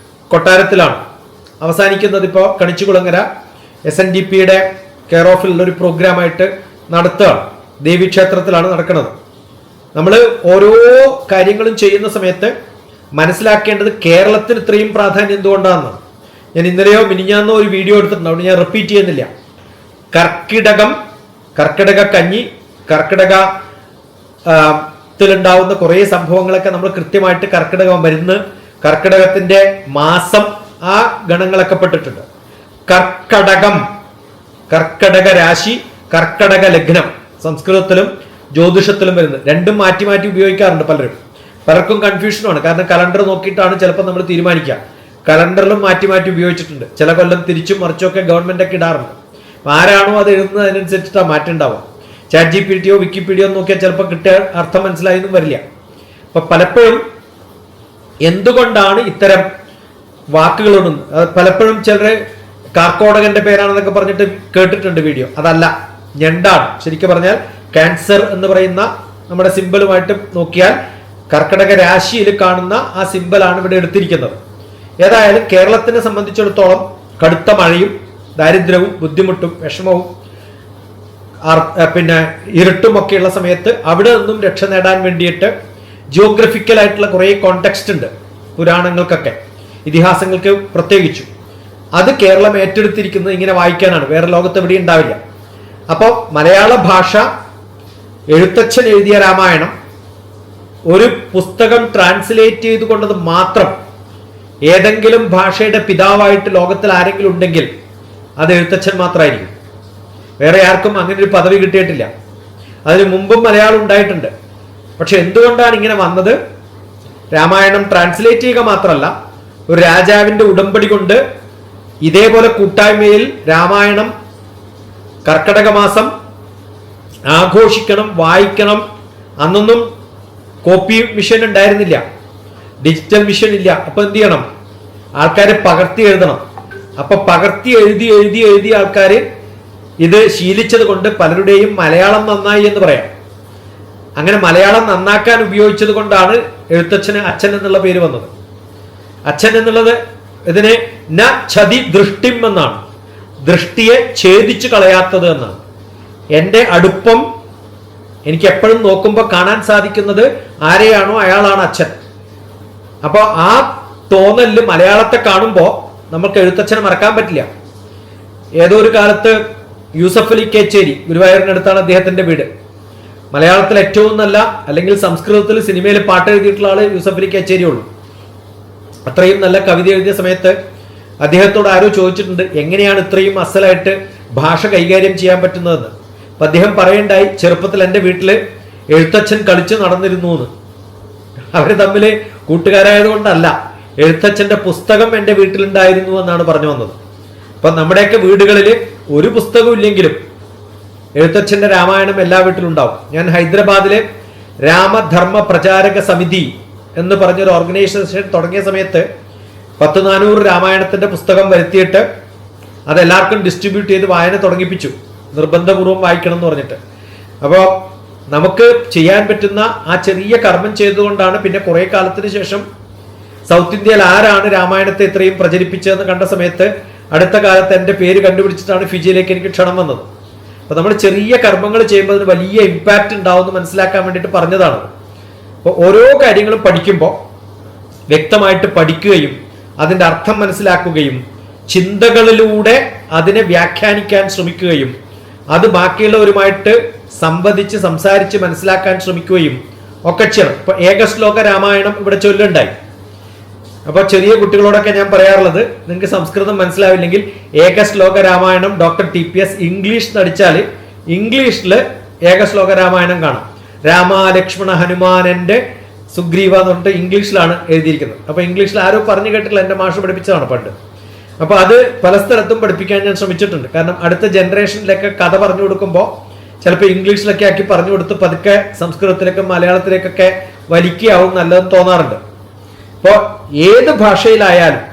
കൊട്ടാരത്തിലാണ്, അവസാനിക്കുന്നത് ഇപ്പോൾ കണിച്ചുകുളങ്ങര SNDPയുടെ കെയർ ഓഫിലുള്ള ഒരു പ്രോഗ്രാമായിട്ട് നടത്തുകയാണ്. ദേവീക്ഷേത്രത്തിലാണ് നടക്കുന്നത്. നമ്മൾ ഓരോ കാര്യങ്ങളും ചെയ്യുന്ന സമയത്ത് മനസ്സിലാക്കേണ്ടത് കേരളത്തിന് ഇത്രയും പ്രാധാന്യം എന്തുകൊണ്ടാണെന്നാണ്. ഞാൻ ഇന്നലെയോ മിനിഞ്ഞാന്നോ ഒരു വീഡിയോ എടുത്തിട്ടുണ്ട്, അവിടെ ഞാൻ റിപ്പീറ്റ് ചെയ്യുന്നില്ല. കർക്കിടക കഞ്ഞി, കർക്കിടകത്തിലുണ്ടാവുന്ന കുറേ സംഭവങ്ങളൊക്കെ നമ്മൾ കൃത്യമായിട്ട് കർക്കിടക മരുന്ന്, കർക്കിടകത്തിന്റെ മാസം, ആ ഗണങ്ങളൊക്കെ പെട്ടിട്ടുണ്ട്. കർക്കടക രാശി, കർക്കടക ലഗ്നം സംസ്കൃതത്തിലും ജ്യോതിഷത്തിലും വരുന്നത്. രണ്ടും മാറ്റി മാറ്റി ഉപയോഗിക്കാറുണ്ട് പലർക്കും കൺഫ്യൂഷനാണ്. കാരണം കലണ്ടർ നോക്കിയിട്ടാണ് ചിലപ്പോൾ നമ്മൾ തീരുമാനിക്കുക. കലണ്ടറിലും മാറ്റി മാറ്റി ഉപയോഗിച്ചിട്ടുണ്ട്. ചില കൊല്ലം തിരിച്ചും മറിച്ചൊക്കെ ഗവൺമെന്റ് ഒക്കെ ഇടാറുണ്ട്. ആരാണോ അത് എഴുതുന്നത് അതിനനുസരിച്ചിട്ടാണ് മാറ്റം ഉണ്ടാവുക. ChatGPT വിക്കിപീഡിയോ നോക്കിയാൽ ചിലപ്പോൾ കിട്ടിയ അർത്ഥം മനസ്സിലായെന്നും വരില്ല. അപ്പൊ പലപ്പോഴും എന്തുകൊണ്ടാണ് ഇത്തരം വാക്കുകളൊന്നും, പലപ്പോഴും ചിലർ കാർക്കോടകന്റെ പേരാണെന്നൊക്കെ പറഞ്ഞിട്ട് കേട്ടിട്ടുണ്ട് വീഡിയോ. അതല്ല, ഞണ്ടാണ്. ശരിക്കും പറഞ്ഞാൽ ക്യാൻസർ എന്ന് പറയുന്ന നമ്മുടെ സിമ്പലുമായിട്ട് നോക്കിയാൽ കർക്കിടക രാശിയിൽ കാണുന്ന ആ സിമ്പലാണ് ഇവിടെ എടുത്തിരിക്കുന്നത്. ഏതായാലും കേരളത്തിനെ സംബന്ധിച്ചിടത്തോളം കടുത്ത മഴയും ദാരിദ്ര്യവും ബുദ്ധിമുട്ടും വിഷമവും പിന്നെ ഇരുട്ടുമൊക്കെയുള്ള സമയത്ത് അവിടെ നിന്നും രക്ഷ നേടാൻ വേണ്ടിയിട്ട് ജിയോഗ്രഫിക്കലായിട്ടുള്ള കുറേ കോണ്ടെക്സ്റ്റ് ഉണ്ട് പുരാണങ്ങൾക്കൊക്കെ, ഇതിഹാസങ്ങൾക്ക് പ്രത്യേകിച്ചു. അത് കേരളം ഏറ്റെടുത്തിരിക്കുന്നത് ഇങ്ങനെ വായിക്കാനാണ്. വേറെ ലോകത്ത് എവിടെ ഉണ്ടാവില്ല. അപ്പോൾ മലയാള ഭാഷ, എഴുത്തച്ഛൻ എഴുതിയ രാമായണം ഒരു പുസ്തകം ട്രാൻസ്ലേറ്റ് ചെയ്തുകൊണ്ടത് മാത്രം ഏതെങ്കിലും ഭാഷയുടെ പിതാവായിട്ട് ലോകത്തിൽ ആരെങ്കിലും ഉണ്ടെങ്കിൽ അത് എഴുത്തച്ഛൻ മാത്രമായിരിക്കും. വേറെ ആർക്കും അങ്ങനെ ഒരു പദവി കിട്ടിയിട്ടില്ല. അതിനു മുമ്പും മലയാളം ഉണ്ടായിട്ടുണ്ട്. പക്ഷെ എന്തുകൊണ്ടാണ് ഇങ്ങനെ വന്നത്? രാമായണം ട്രാൻസ്ലേറ്റ് ചെയ്യുക മാത്രമല്ല, ഒരു രാജാവിന്റെ ഉടമ്പടി കൊണ്ട് ഇതേപോലെ കൂട്ടായ്മയിൽ രാമായണം കർക്കടക മാസം ആഘോഷിക്കണം, വായിക്കണം. അന്നൊന്നും കോപ്പി മിഷൻ ഉണ്ടായിരുന്നില്ല, ഡിജിറ്റൽ മിഷൻ ഇല്ല. അപ്പൊ എന്ത് ചെയ്യണം? ആൾക്കാര് പകർത്തി എഴുതണം. അപ്പൊ പകർത്തി എഴുതി ആൾക്കാര് ഇത് ശീലിച്ചത് കൊണ്ട് പലരുടെയും മലയാളം നന്നായി എന്ന് പറയാം. അങ്ങനെ മലയാളം നന്നാക്കാൻ ഉപയോഗിച്ചത് കൊണ്ടാണ് എഴുത്തച്ഛന് അച്ഛൻ എന്നുള്ള പേര് വന്നത്. അച്ഛൻ എന്നുള്ളത് ഇതിനെ ന ഛതി ദൃഷ്ടിം എന്നാണ്, ദൃഷ്ടിയെ ഛേദിച്ചു കളയാത്തത് എന്നാണ്. എൻ്റെ അടുപ്പം എനിക്ക് എപ്പോഴും നോക്കുമ്പോൾ കാണാൻ സാധിക്കുന്നത് ആരെയാണോ അയാളാണ് അച്ഛൻ. അപ്പോൾ ആ തോന്നലില് മലയാളത്തെ കാണുമ്പോൾ നമുക്ക് എഴുത്തച്ഛനെ മറക്കാൻ പറ്റില്ല. ഏതോ ഒരു കാലത്ത് യൂസഫ് അലി കേച്ചേരി, ഗുരുവായൂരിനടുത്താണ് അദ്ദേഹത്തിന്റെ വീട്. മലയാളത്തിൽ ഏറ്റവും നല്ല, അല്ലെങ്കിൽ സംസ്കൃതത്തിൽ സിനിമയിൽ പാട്ട് എഴുതിയിട്ടുള്ള ആള് യൂസഫ് അലി കേച്ചേരി ഉള്ളൂ. അത്രയും നല്ല കവിത എഴുതിയ സമയത്ത് അദ്ദേഹത്തോട് ആരോ ചോദിച്ചിട്ടുണ്ട്, എങ്ങനെയാണ് ഇത്രയും അസലായിട്ട് ഭാഷ കൈകാര്യം ചെയ്യാൻ പറ്റുന്നതെന്ന്. അപ്പൊ അദ്ദേഹം പറയണ്ടായി, ചെറുപ്പത്തിൽ എൻ്റെ വീട്ടില് എഴുത്തച്ഛൻ കളിച്ചു നടന്നിരുന്നു എന്ന്. അവര് തമ്മിൽ കൂട്ടുകാരായതുകൊണ്ടല്ല, എഴുത്തച്ഛന്റെ പുസ്തകം എൻ്റെ വീട്ടിലുണ്ടായിരുന്നു എന്നാണ് പറഞ്ഞു വന്നത്. അപ്പൊ നമ്മുടെയൊക്കെ വീടുകളിൽ ഒരു പുസ്തകവും ഇല്ലെങ്കിലും എഴുത്തച്ഛന്റെ രാമായണം എല്ലാ വീട്ടിലും ഉണ്ടാവും. ഞാൻ ഹൈദരാബാദിലെ രാമധർമ്മ പ്രചാരക സമിതി എന്ന് പറഞ്ഞൊരു ഓർഗനൈസേഷൻ തുടങ്ങിയ സമയത്ത് 400 രാമായണത്തിന്റെ പുസ്തകം വരുത്തിയിട്ട് അതെല്ലാവർക്കും ഡിസ്ട്രിബ്യൂട്ട് ചെയ്ത് വായന തുടങ്ങിപ്പിച്ചു, നിർബന്ധപൂർവ്വം വായിക്കണം എന്ന് പറഞ്ഞിട്ട്. അപ്പോൾ നമുക്ക് ചെയ്യാൻ പറ്റുന്ന ആ ചെറിയ കർമ്മം ചെയ്തുകൊണ്ടാണ് പിന്നെ കുറെ കാലത്തിന് ശേഷം സൗത്ത് ഇന്ത്യയിൽ ആരാണ് രാമായണത്തെ ഇത്രയും പ്രചരിപ്പിച്ചതെന്ന് കണ്ട സമയത്ത് അടുത്ത കാലത്ത് എൻ്റെ പേര് കണ്ടുപിടിച്ചിട്ടാണ് ഫിജിയിലേക്ക് എനിക്ക് ക്ഷണം വന്നത്. അപ്പൊ നമ്മൾ ചെറിയ കർമ്മങ്ങൾ ചെയ്യുമ്പോൾ അതിന് വലിയ ഇമ്പാക്റ്റ് ഉണ്ടാവുമെന്ന് മനസ്സിലാക്കാൻ വേണ്ടിയിട്ട് പറഞ്ഞതാണ്. അപ്പോൾ ഓരോ കാര്യങ്ങളും പഠിക്കുമ്പോൾ വ്യക്തമായിട്ട് പഠിക്കുകയും അതിൻ്റെ അർത്ഥം മനസ്സിലാക്കുകയും ചിന്തകളിലൂടെ അതിനെ വ്യാഖ്യാനിക്കാൻ ശ്രമിക്കുകയും അത് ബാക്കിയുള്ളവരുമായിട്ട് സംസാരിച്ച് മനസ്സിലാക്കാൻ ശ്രമിക്കുകയും ഒക്കെ ചെയ്യണം. ഇപ്പൊ ഏകശ്ലോക രാമായണം ഇവിടെ ചൊല്ലുണ്ടായി. അപ്പൊ ചെറിയ കുട്ടികളോടൊക്കെ ഞാൻ പറയാറുള്ളത്, നിങ്ങൾക്ക് സംസ്കൃതം മനസ്സിലാവില്ലെങ്കിൽ ഏകശ്ലോക രാമായണം ഡോക്ടർ TPS ഇംഗ്ലീഷ് നടിച്ചാൽ ഇംഗ്ലീഷിൽ ഏകശ്ലോക രാമായണം കാണാം. രാമ ലക്ഷ്മണ ഹനുമാനന്റെ സുഗ്രീവ എന്ന് പറഞ്ഞിട്ട് ഇംഗ്ലീഷിലാണ് എഴുതിയിരിക്കുന്നത്. അപ്പൊ ഇംഗ്ലീഷിൽ ആരോ പറഞ്ഞു കേട്ടില്ല, എൻ്റെ മാഷ് പഠിപ്പിച്ചതാണ് പണ്ട്. അപ്പൊ അത് പല സ്ഥലത്തും പഠിപ്പിക്കാൻ ഞാൻ ശ്രമിച്ചിട്ടുണ്ട്. കാരണം അടുത്ത ജനറേഷനിലൊക്കെ കഥ പറഞ്ഞു കൊടുക്കുമ്പോൾ ചിലപ്പോൾ ഇംഗ്ലീഷിലൊക്കെ ആക്കി പറഞ്ഞു കൊടുത്ത് പതുക്കെ സംസ്കൃതത്തിലേക്കും മലയാളത്തിലേക്കൊക്കെ വലിക്കുകയാവും നല്ലതെന്ന് തോന്നാറുണ്ട്. അപ്പോൾ ഏത് ഭാഷയിലായാലും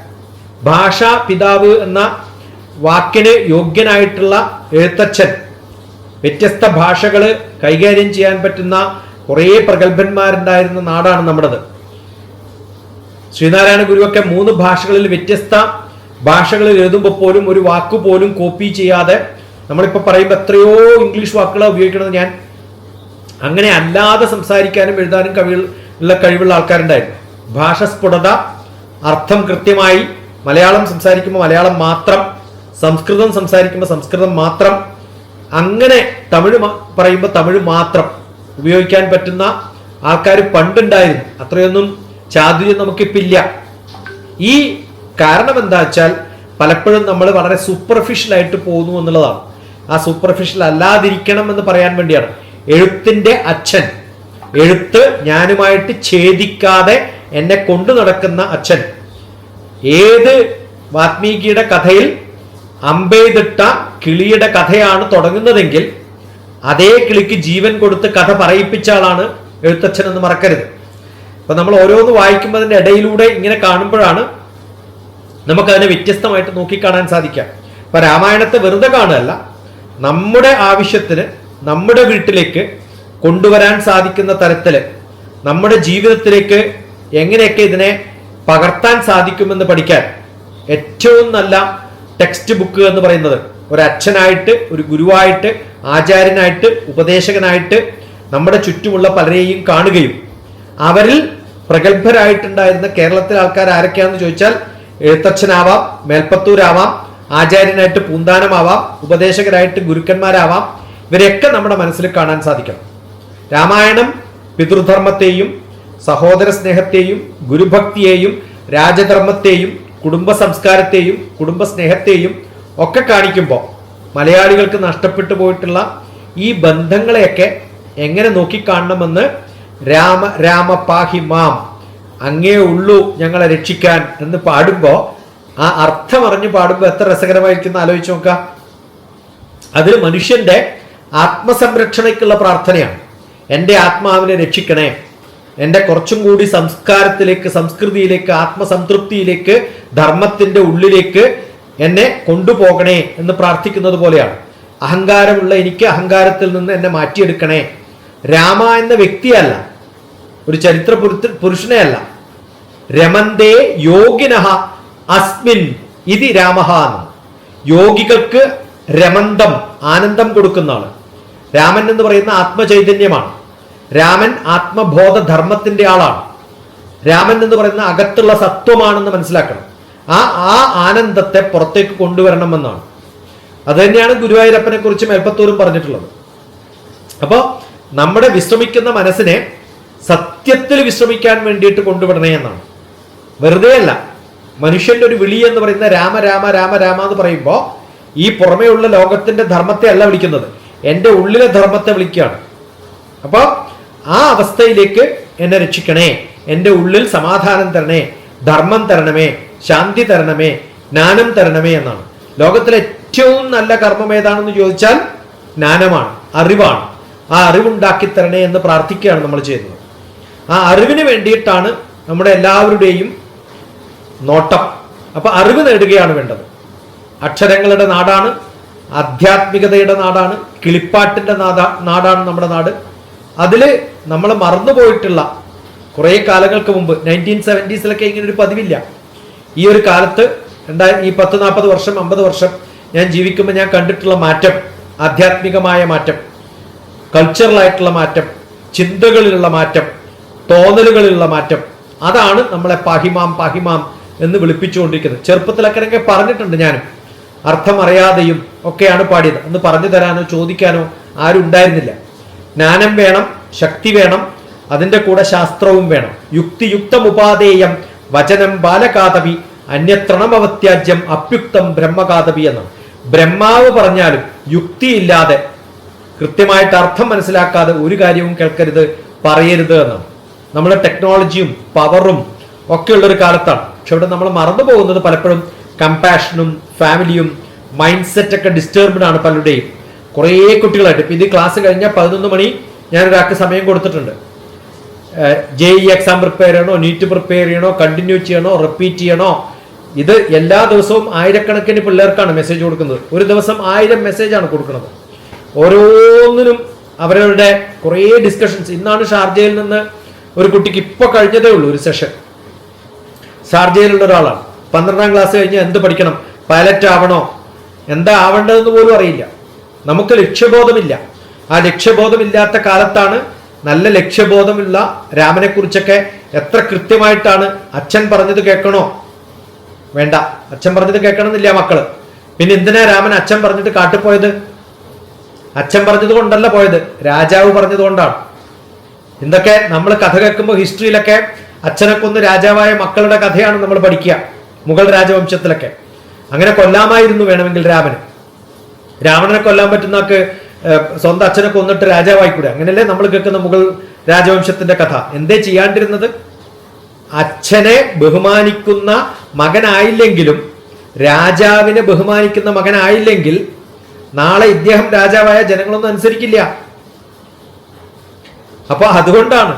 ഭാഷാ പിതാവ് എന്ന വാക്കിന് യോഗ്യനായിട്ടുള്ള എഴുത്തച്ഛൻ, വ്യത്യസ്ത ഭാഷകൾ കൈകാര്യം ചെയ്യാൻ പറ്റുന്ന കുറേ പ്രഗത്ഭന്മാരുണ്ടായിരുന്ന നാടാണ് നമ്മുടേത്. ശ്രീനാരായണ ഗുരുവൊക്കെ 3 ഭാഷകളിൽ വ്യത്യസ്ത ഭാഷകളിൽ എഴുതുമ്പോൾ പോലും ഒരു വാക്കുപോലും കോപ്പി ചെയ്യാതെ, നമ്മളിപ്പോൾ പറയുമ്പോൾ എത്രയോ ഇംഗ്ലീഷ് വാക്കുകളാണ് ഉപയോഗിക്കുന്നത്. ഞാൻ അങ്ങനെ അല്ലാതെ സംസാരിക്കാനും എഴുതാനും കഴിവുള്ള ആൾക്കാരുണ്ടായിരുന്നു. ഭാഷ സ്ഫുടത, അർത്ഥം കൃത്യമായി, മലയാളം സംസാരിക്കുമ്പോൾ മലയാളം മാത്രം, സംസ്കൃതം സംസാരിക്കുമ്പോൾ സംസ്കൃതം മാത്രം, അങ്ങനെ തമിഴ് പറയുമ്പോൾ തമിഴ് മാത്രം ഉപയോഗിക്കാൻ പറ്റുന്ന ആൾക്കാർ പണ്ടുണ്ടായിരുന്നു. അത്രയൊന്നും ചാതുര്യം നമുക്കിപ്പില്ല. ഈ കാരണം എന്താ വെച്ചാൽ പലപ്പോഴും നമ്മൾ വളരെ സൂപ്പർഫിഷ്യലായിട്ട് പോകുന്നു എന്നുള്ളതാണ്. ആ സൂപ്പർഫിഷ്യൽ അല്ലാതിരിക്കണം എന്ന് പറയാൻ വേണ്ടിയാണ്. എഴുത്തിന്റെ അച്ഛൻ, എഴുത്ത് ഞാനുമായിട്ട് ഛേദിക്കാതെ എന്നെ കൊണ്ടു നടക്കുന്ന അച്ഛൻ. ഏത് വാത്മീകിയുടെ കഥയിൽ അമ്പെയ്തിട്ട കിളിയുടെ കഥയാണ് തുടങ്ങുന്നതെങ്കിൽ അതേ കിളിക്ക് ജീവൻ കൊടുത്ത് കഥ പറയിപ്പിച്ച ആളാണ് എഴുത്തച്ഛൻ എന്ന് മറക്കരുത്. അപ്പൊ നമ്മൾ ഓരോന്ന് വായിക്കുമ്പോൾ അതിന്റെ ഇടയിലൂടെ ഇങ്ങനെ കാണുമ്പോഴാണ് നമുക്കതിനെ വ്യത്യസ്തമായിട്ട് നോക്കിക്കാണാൻ സാധിക്കാം. അപ്പൊ രാമായണത്തെ വെറുതെ കാണുകയല്ല, നമ്മുടെ ആവശ്യത്തിന് നമ്മുടെ വീട്ടിലേക്ക് കൊണ്ടുവരാൻ സാധിക്കുന്ന തരത്തില് നമ്മുടെ ജീവിതത്തിലേക്ക് എങ്ങനെയൊക്കെ ഇതിനെ പകർത്താൻ സാധിക്കുമെന്ന് പഠിക്കാൻ ഏറ്റവും നല്ല ടെക്സ്റ്റ് ബുക്ക് എന്ന് പറയുന്നത് ഒരു അച്ഛനായിട്ട്, ഒരു ഗുരുവായിട്ട്, ആചാര്യനായിട്ട്, ഉപദേശകനായിട്ട് നമ്മുടെ ചുറ്റുമുള്ള പലരെയും കാണുകയും അവരിൽ പ്രഗത്ഭരായിട്ടുണ്ടായിരുന്ന കേരളത്തിലെ ആൾക്കാർ ആരൊക്കെയാണെന്ന് ചോദിച്ചാൽ എഴുത്തച്ഛനാവാം, മേൽപ്പത്തൂരാവാം, ആചാര്യനായിട്ട് പൂന്താനമാവാം, ഉപദേശകരായിട്ട് ഗുരുക്കന്മാരാവാം. ഇവരെയൊക്കെ നമ്മുടെ മനസ്സിൽ കാണാൻ സാധിക്കണം. രാമായണം പിതൃധർമ്മത്തെയും സഹോദര സ്നേഹത്തെയും ഗുരുഭക്തിയെയും രാജധർമ്മത്തെയും കുടുംബ സംസ്കാരത്തെയും കുടുംബ സ്നേഹത്തെയും ഒക്കെ കാണിക്കുമ്പോൾ മലയാളികൾക്ക് നഷ്ടപ്പെട്ടു പോയിട്ടുള്ള ഈ ബന്ധങ്ങളെയൊക്കെ എങ്ങനെ നോക്കിക്കാണണമെന്ന് രാമ രാമ പാഹി മാം, അങ്ങേ ഉള്ളൂ ഞങ്ങളെ രക്ഷിക്കാൻ എന്ന് പാടുമ്പോൾ ആ അർത്ഥം അറിഞ്ഞ് പാടുമ്പോൾ എത്ര രസകരമായിരിക്കുന്ന ആലോചിച്ച് നോക്കാം. അതിൽ മനുഷ്യന്റെ ആത്മസംരക്ഷണയ്ക്കുള്ള പ്രാർത്ഥനയാണ്. എൻ്റെ ആത്മാവിനെ രക്ഷിക്കണേ, എൻ്റെ കുറച്ചും കൂടി സംസ്കാരത്തിലേക്ക്, സംസ്കൃതിയിലേക്ക്, ആത്മസംതൃപ്തിയിലേക്ക്, ധർമ്മത്തിന്റെ ഉള്ളിലേക്ക് എന്നെ കൊണ്ടുപോകണേ എന്ന് പ്രാർത്ഥിക്കുന്നത് പോലെയാണ്. അഹങ്കാരമുള്ള എനിക്ക് അഹങ്കാരത്തിൽ നിന്ന് എന്നെ മാറ്റിയെടുക്കണേ. രാമ എന്ന വ്യക്തിയല്ല, ഒരു ചരിത്ര പുരുഷനെ അല്ല. രമന്തേ യോഗിനഹ അസ്മിൻ ഇതി രാമഹ എന്ന്. യോഗികൾക്ക് രമന്തം, ആനന്ദം കൊടുക്കുന്ന ആള് രാമൻ എന്ന് പറയുന്ന ആത്മചൈതന്യമാണ്. രാമൻ ആത്മബോധ ധർമ്മത്തിന്റെ ആളാണ്. രാമൻ എന്ന് പറയുന്ന അകത്തുള്ള സത്വമാണെന്ന് മനസ്സിലാക്കണം. ആ ആനന്ദത്തെ പുറത്തേക്ക് കൊണ്ടുവരണമെന്നാണ്. അത് തന്നെയാണ് ഗുരുവായൂരപ്പനെ കുറിച്ച് മേൽപ്പത്തൂരും പറഞ്ഞിട്ടുള്ളത്. അപ്പോൾ നമ്മുടെ വിശ്രമിക്കുന്ന മനസ്സിനെ സത്യത്തിൽ വിശ്രമിക്കാൻ വേണ്ടിയിട്ട് കൊണ്ടുവിടണേ എന്നാണ്. വെറുതെ അല്ല. മനുഷ്യന്റെ ഒരു വിളി എന്ന് പറയുന്ന രാമ രാമ രാമ രാമ എന്ന് പറയുമ്പോൾ ഈ പുറമേയുള്ള ലോകത്തിന്റെ ധർമ്മത്തെ അല്ല വിളിക്കുന്നത്, എൻ്റെ ഉള്ളിലെ ധർമ്മത്തെ വിളിക്കുകയാണ്. അപ്പോൾ ആ അവസ്ഥയിലേക്ക് എന്നെ രക്ഷിക്കണേ, എൻ്റെ ഉള്ളിൽ സമാധാനം തരണേ, ധർമ്മം തരണമേ, ശാന്തി തരണമേ, ജ്ഞാനം തരണമേ എന്നാണ്. ലോകത്തിലെ ഏറ്റവും നല്ല കർമ്മം ഏതാണെന്ന് ചോദിച്ചാൽ ജ്ഞാനമാണ്, അറിവാണ്. ആ അറിവുണ്ടാക്കി തരണേ എന്ന് പ്രാർത്ഥിക്കുകയാണ് നമ്മൾ ചെയ്യുന്നത്. ആ അറിവിന് വേണ്ടിയിട്ടാണ് നമ്മുടെ എല്ലാവരുടെയും നോട്ടം. അപ്പൊ അറിവ് നേടുകയാണ് വേണ്ടത്. അക്ഷരങ്ങളുടെ നാടാണ്, ആധ്യാത്മികതയുടെ നാടാണ്, കിളിപ്പാട്ടിന്റെ നാടാണ് നമ്മുടെ നാട്. അതില് നമ്മൾ മറന്നുപോയിട്ടുള്ള കുറേ കാലങ്ങൾക്ക് മുമ്പ് 1970s ഇങ്ങനെ ഒരു പതിവില്ല. ഈ ഒരു കാലത്ത് ഈ 10-40 വർഷം 50 വർഷം ഞാൻ ജീവിക്കുമ്പോൾ ഞാൻ കണ്ടിട്ടുള്ള മാറ്റം, ആധ്യാത്മികമായ മാറ്റം, കൾച്ചറലായിട്ടുള്ള മാറ്റം, ചിന്തകളിലുള്ള മാറ്റം, തോന്നലുകളിലുള്ള മാറ്റം, അതാണ് നമ്മളെ പാഹിമാം പാഹിമാം എന്ന് വിളിപ്പിച്ചുകൊണ്ടിരിക്കുന്നത്. ചെറുപ്പത്തിലൊക്കെ പറഞ്ഞിട്ടുണ്ട് ഞാനും. അർത്ഥം അറിയാതെയും ഒക്കെയാണ് പാടിയത്. അന്ന് പറഞ്ഞു തരാനോ ചോദിക്കാനോ ആരും ഉണ്ടായിരുന്നില്ല. ജ്ഞാനം വേണം, ശക്തി വേണം, അതിൻ്റെ കൂടെ ശാസ്ത്രവും വേണം. യുക്തിയുക്തമുപാദേയം വചനം ബാലകാതപി അന്യത്രണമവത്യാജ്യം അപ്യുക്തം ബ്രഹ്മകാതപി എന്നാണ്. ബ്രഹ്മാവ് പറഞ്ഞാലും യുക്തിയില്ലാതെ, കൃത്യമായിട്ട് അർത്ഥം മനസ്സിലാക്കാതെ ഒരു കാര്യവും കേൾക്കരുത്, പറയരുത് എന്നാണ്. നമ്മുടെ ടെക്നോളജിയും പവറും ഒക്കെ ഉള്ളൊരു കാലത്താണ്. പക്ഷെ ഇവിടെ നമ്മൾ മറന്നു പോകുന്നത് പലപ്പോഴും കമ്പാഷനും ഫാമിലിയും മൈൻഡ് സെറ്റ് ഒക്കെ ഡിസ്റ്റർബ്ഡ് ആണ് പലരുടെയും. കുറേ കുട്ടികളായിട്ട് ഇപ്പം ഇത് ക്ലാസ് കഴിഞ്ഞാൽ 11 മണി ഞാനൊരാൾക്ക് സമയം കൊടുത്തിട്ടുണ്ട്. JEE എക്സാം പ്രിപ്പയർ ചെയ്യണോ, നീറ്റ് പ്രിപ്പയർ ചെയ്യണോ, കണ്ടിന്യൂ ചെയ്യണോ, റിപ്പീറ്റ് ചെയ്യണോ, ഇത് എല്ലാ ദിവസവും ആയിരക്കണക്കിന് പിള്ളേർക്കാണ് മെസ്സേജ് കൊടുക്കുന്നത്. ഒരു ദിവസം 1000 മെസ്സേജാണ് കൊടുക്കുന്നത്. ഓരോന്നിനും അവരുടെ കുറേ ഡിസ്കഷൻസ്. ഇന്നാണ് ഷാർജയിൽ നിന്ന് ഒരു കുട്ടിക്ക് ഇപ്പോൾ കഴിഞ്ഞതേ ഉള്ളൂ ഒരു സെഷൻ. ഷാർജയിലുള്ള ഒരാളാണ്. 12ാം ക്ലാസ് കഴിഞ്ഞ് എന്ത് പഠിക്കണം, പൈലറ്റ് ആവണോ, എന്താ ആവേണ്ടതെന്ന് പോലും അറിയില്ല. നമുക്ക് ലക്ഷ്യബോധമില്ല. ആ ലക്ഷ്യബോധമില്ലാത്ത കാലത്താണ് നല്ല ലക്ഷ്യബോധമുള്ള രാമനെ കുറിച്ചൊക്കെ എത്ര കൃത്യമായിട്ടാണ്. അച്ഛൻ പറഞ്ഞത് കേൾക്കണോ, വേണ്ട, അച്ഛൻ പറഞ്ഞത് കേൾക്കണമെന്നില്ല മക്കള്. പിന്നെ എന്തിനാ രാമൻ അച്ഛൻ പറഞ്ഞിട്ട് കാട്ടിപ്പോയത്? അച്ഛൻ പറഞ്ഞത് കൊണ്ടല്ല പോയത്, രാജാവ് പറഞ്ഞത് കൊണ്ടാണ്. എന്തൊക്കെ നമ്മൾ കഥ കേൾക്കുമ്പോൾ ഹിസ്റ്ററിയിലൊക്കെ അച്ഛനെ കൊന്ന് രാജാവായ മക്കളുടെ കഥയാണ് നമ്മൾ പഠിക്കുക. മുഗൾ രാജവംശത്തിലൊക്കെ അങ്ങനെ കൊല്ലാമായിരുന്നു വേണമെങ്കിൽ രാവണനെ കൊല്ലാൻ പറ്റുന്നവർക്ക് സ്വന്തം അച്ഛനെ കൊന്നിട്ട് രാജാവായിക്കൂടെ? അങ്ങനെയല്ലേ നമ്മൾ കേൾക്കുന്ന മുഗൾ രാജവംശത്തിന്റെ കഥ. എന്തേ ചെയ്യാണ്ടിരുന്നത്? അച്ഛനെ ബഹുമാനിക്കുന്ന മകനായില്ലെങ്കിലും, രാജാവിനെ ബഹുമാനിക്കുന്ന മകനായില്ലെങ്കിൽ നാളെ ഇദ്ദേഹം രാജാവായ ജനങ്ങളൊന്നും അനുസരിക്കില്ല. അപ്പൊ അതുകൊണ്ടാണ്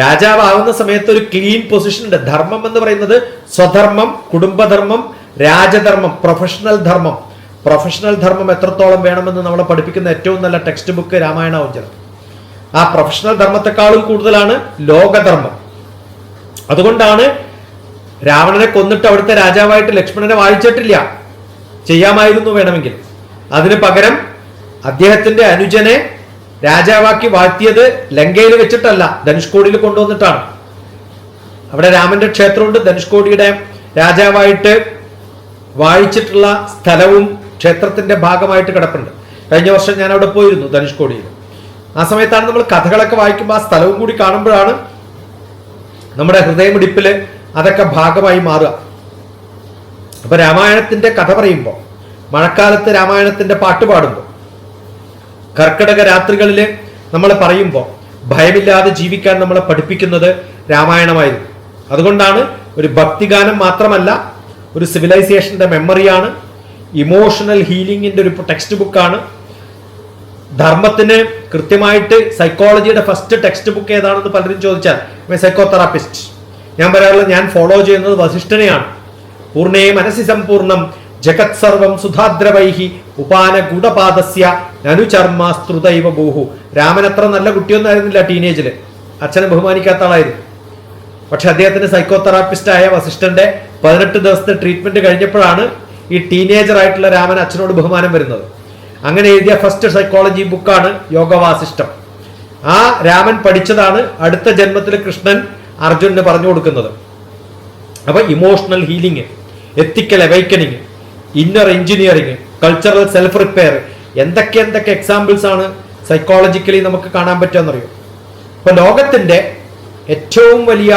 രാജാവാകുന്ന സമയത്ത് ഒരു ക്ലീൻ പൊസിഷൻ ഉണ്ട്. ധർമ്മം എന്ന് പറയുന്നത് സ്വധർമ്മം, കുടുംബധർമ്മം, രാജധർമ്മം, പ്രൊഫഷണൽ ധർമ്മം. പ്രൊഫഷണൽ ധർമ്മം എത്രത്തോളം വേണമെന്ന് നമ്മളെ പഠിപ്പിക്കുന്ന ഏറ്റവും നല്ല ടെക്സ്റ്റ് ബുക്ക് രാമായണാവഞ്ചനം. ആ പ്രൊഫഷണൽ ധർമ്മത്തെക്കാളും കൂടുതലാണ് ലോകധർമ്മം. അതുകൊണ്ടാണ് രാവണനെ കൊന്നിട്ട് അവിടുത്തെ രാജാവായിട്ട് ലക്ഷ്മണനെ വാഴിച്ചിട്ടില്ല. ചെയ്യാമായിരുന്നു വേണമെങ്കിൽ. അതിന് പകരം അദ്ദേഹത്തിന്റെ അനുജനെ രാജാവാക്കി വാഴ്ത്തിയത് ലങ്കയിൽ വെച്ചിട്ടല്ല, ധനുഷ്കോടിയിൽ കൊണ്ടുവന്നിട്ടാണ്. അവിടെ രാമന്റെ ക്ഷേത്രമുണ്ട്. ധനുഷ്കോടിയുടെ രാജാവായിട്ട് വാഴിച്ചിട്ടുള്ള സ്ഥലവും ക്ഷേത്രത്തിന്റെ ഭാഗമായിട്ട് കിടപ്പുണ്ട്. കഴിഞ്ഞ വർഷം ഞാൻ അവിടെ പോയിരുന്നു, ധനുഷ്കോടിയിൽ. ആ സമയത്താണ് നമ്മൾ കഥകളൊക്കെ വായിക്കുമ്പോൾ ആ സ്ഥലവും കൂടി കാണുമ്പോഴാണ് നമ്മുടെ ഹൃദയമിടിപ്പില് അതൊക്കെ ഭാഗമായി മാറുക. അപ്പൊ രാമായണത്തിന്റെ കഥ പറയുമ്പോൾ, മഴക്കാലത്ത് രാമായണത്തിന്റെ പാട്ട് പാടുമ്പോൾ, കർക്കിടക രാത്രികളിൽ നമ്മൾ പറയുമ്പോൾ ഭയമില്ലാതെ ജീവിക്കാൻ നമ്മളെ പഠിപ്പിക്കുന്നത് രാമായണമായിരുന്നു. അതുകൊണ്ടാണ് ഒരു ഭക്തിഗാനം മാത്രമല്ല, ഒരു സിവിലൈസേഷന്റെ മെമ്മറിയാണ്, ഇമോഷണൽ ഹീലിംഗിന്റെ ഒരു ടെക്സ്റ്റ് ബുക്കാണ്. ധർമ്മത്തിന് കൃത്യമായിട്ട് സൈക്കോളജിയുടെ ഫസ്റ്റ് ടെക്സ്റ്റ് ബുക്ക് ഏതാണെന്ന് പലരും ചോദിച്ചാൽ സൈക്കോ തെറാപ്പിസ്റ്റ് ഞാൻ പറയാറുള്ളത്, ഞാൻ ഫോളോ ചെയ്യുന്നത് വസിഷ്ഠനെയാണ്. പൂർണ്ണേ മനസ്സി സമ്പൂർണം ജഗത് സർവം സുധാദ്രവൈഹി ഉപാന ഗൂഢപാദസ്യ നനുചർമാസ്തൃതൈവ ഭൂഹു. രാമൻ അത്ര നല്ല കുട്ടിയൊന്നും ആയിരുന്നില്ല ടീനേജില്. അച്ഛനെ ബഹുമാനിക്കാത്ത ആളായിരുന്നു. പക്ഷെ അദ്ദേഹത്തിന് സൈക്കോ തെറാപ്പിസ്റ്റായ വസിഷ്ഠന്റെ 18 ദിവസത്തെ ട്രീറ്റ്മെന്റ് കഴിഞ്ഞപ്പോഴാണ് ഈ ടീനേജർ ആയിട്ടുള്ള രാമൻ അച്ഛനോട് ബഹുമാനം വരുന്നത്. അങ്ങനെ എഴുതിയ ഫസ്റ്റ് സൈക്കോളജി ബുക്കാണ് യോഗവാസിഷ്ടം. ആ രാമൻ പഠിച്ചതാണ് അടുത്ത ജന്മത്തിൽ കൃഷ്ണൻ അർജുനന് പറഞ്ഞു കൊടുക്കുന്നത്. അപ്പൊ emotional healing, ethical awakening, inner engineering, cultural self repair, എന്തൊക്കെ എക്സാമ്പിൾസ് ആണ് സൈക്കോളജിക്കലി നമുക്ക് കാണാൻ പറ്റുമെന്നറിയോ? ഇപ്പൊ ലോകത്തിന്റെ ഏറ്റവും വലിയ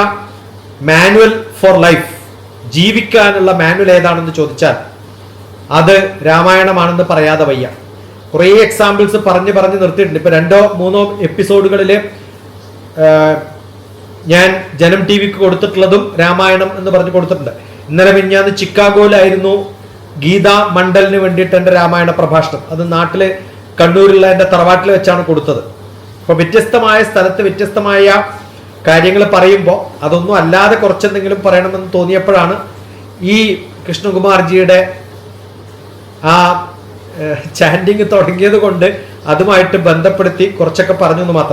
മാനുവൽ ഫോർ ലൈഫ്, ജീവിക്കാനുള്ള മാനുവൽ ഏതാണെന്ന് ചോദിച്ചാൽ അത് രാമായണമാണെന്ന് പറയാതെ വയ്യ. കുറേ എക്സാമ്പിൾസ് പറഞ്ഞ് നിർത്തിയിട്ടുണ്ട്. ഇപ്പൊ 2-3 എപ്പിസോഡുകളിൽ ഞാൻ ജനം TV-ക്ക് കൊടുത്തിട്ടുള്ളതും രാമായണം എന്ന് പറഞ്ഞ് കൊടുത്തിട്ടുണ്ട്. ഇന്നലെ മിഞ്ഞാന്ന് ചിക്കാഗോയിലായിരുന്നു ഗീതാ മണ്ഡലിന് വേണ്ടിയിട്ട് എൻ്റെ രാമായണ പ്രഭാഷണം. അത് നാട്ടില് കണ്ണൂരിലുള്ള എൻ്റെ തറവാട്ടിൽ വെച്ചാണ് കൊടുത്തത്. അപ്പൊ വ്യത്യസ്തമായ സ്ഥലത്ത് വ്യത്യസ്തമായ കാര്യങ്ങൾ പറയുമ്പോൾ അതൊന്നും അല്ലാതെ കുറച്ചെന്തെങ്കിലും പറയണമെന്ന് തോന്നിയപ്പോഴാണ് ഈ കൃഷ്ണകുമാർജിയുടെ ആ ചാൻഡിങ് തുടങ്ങിയത് കൊണ്ട് അതുമായിട്ട് ബന്ധപ്പെടുത്തി കുറച്ചൊക്കെ പറഞ്ഞു എന്ന് മാത്രം.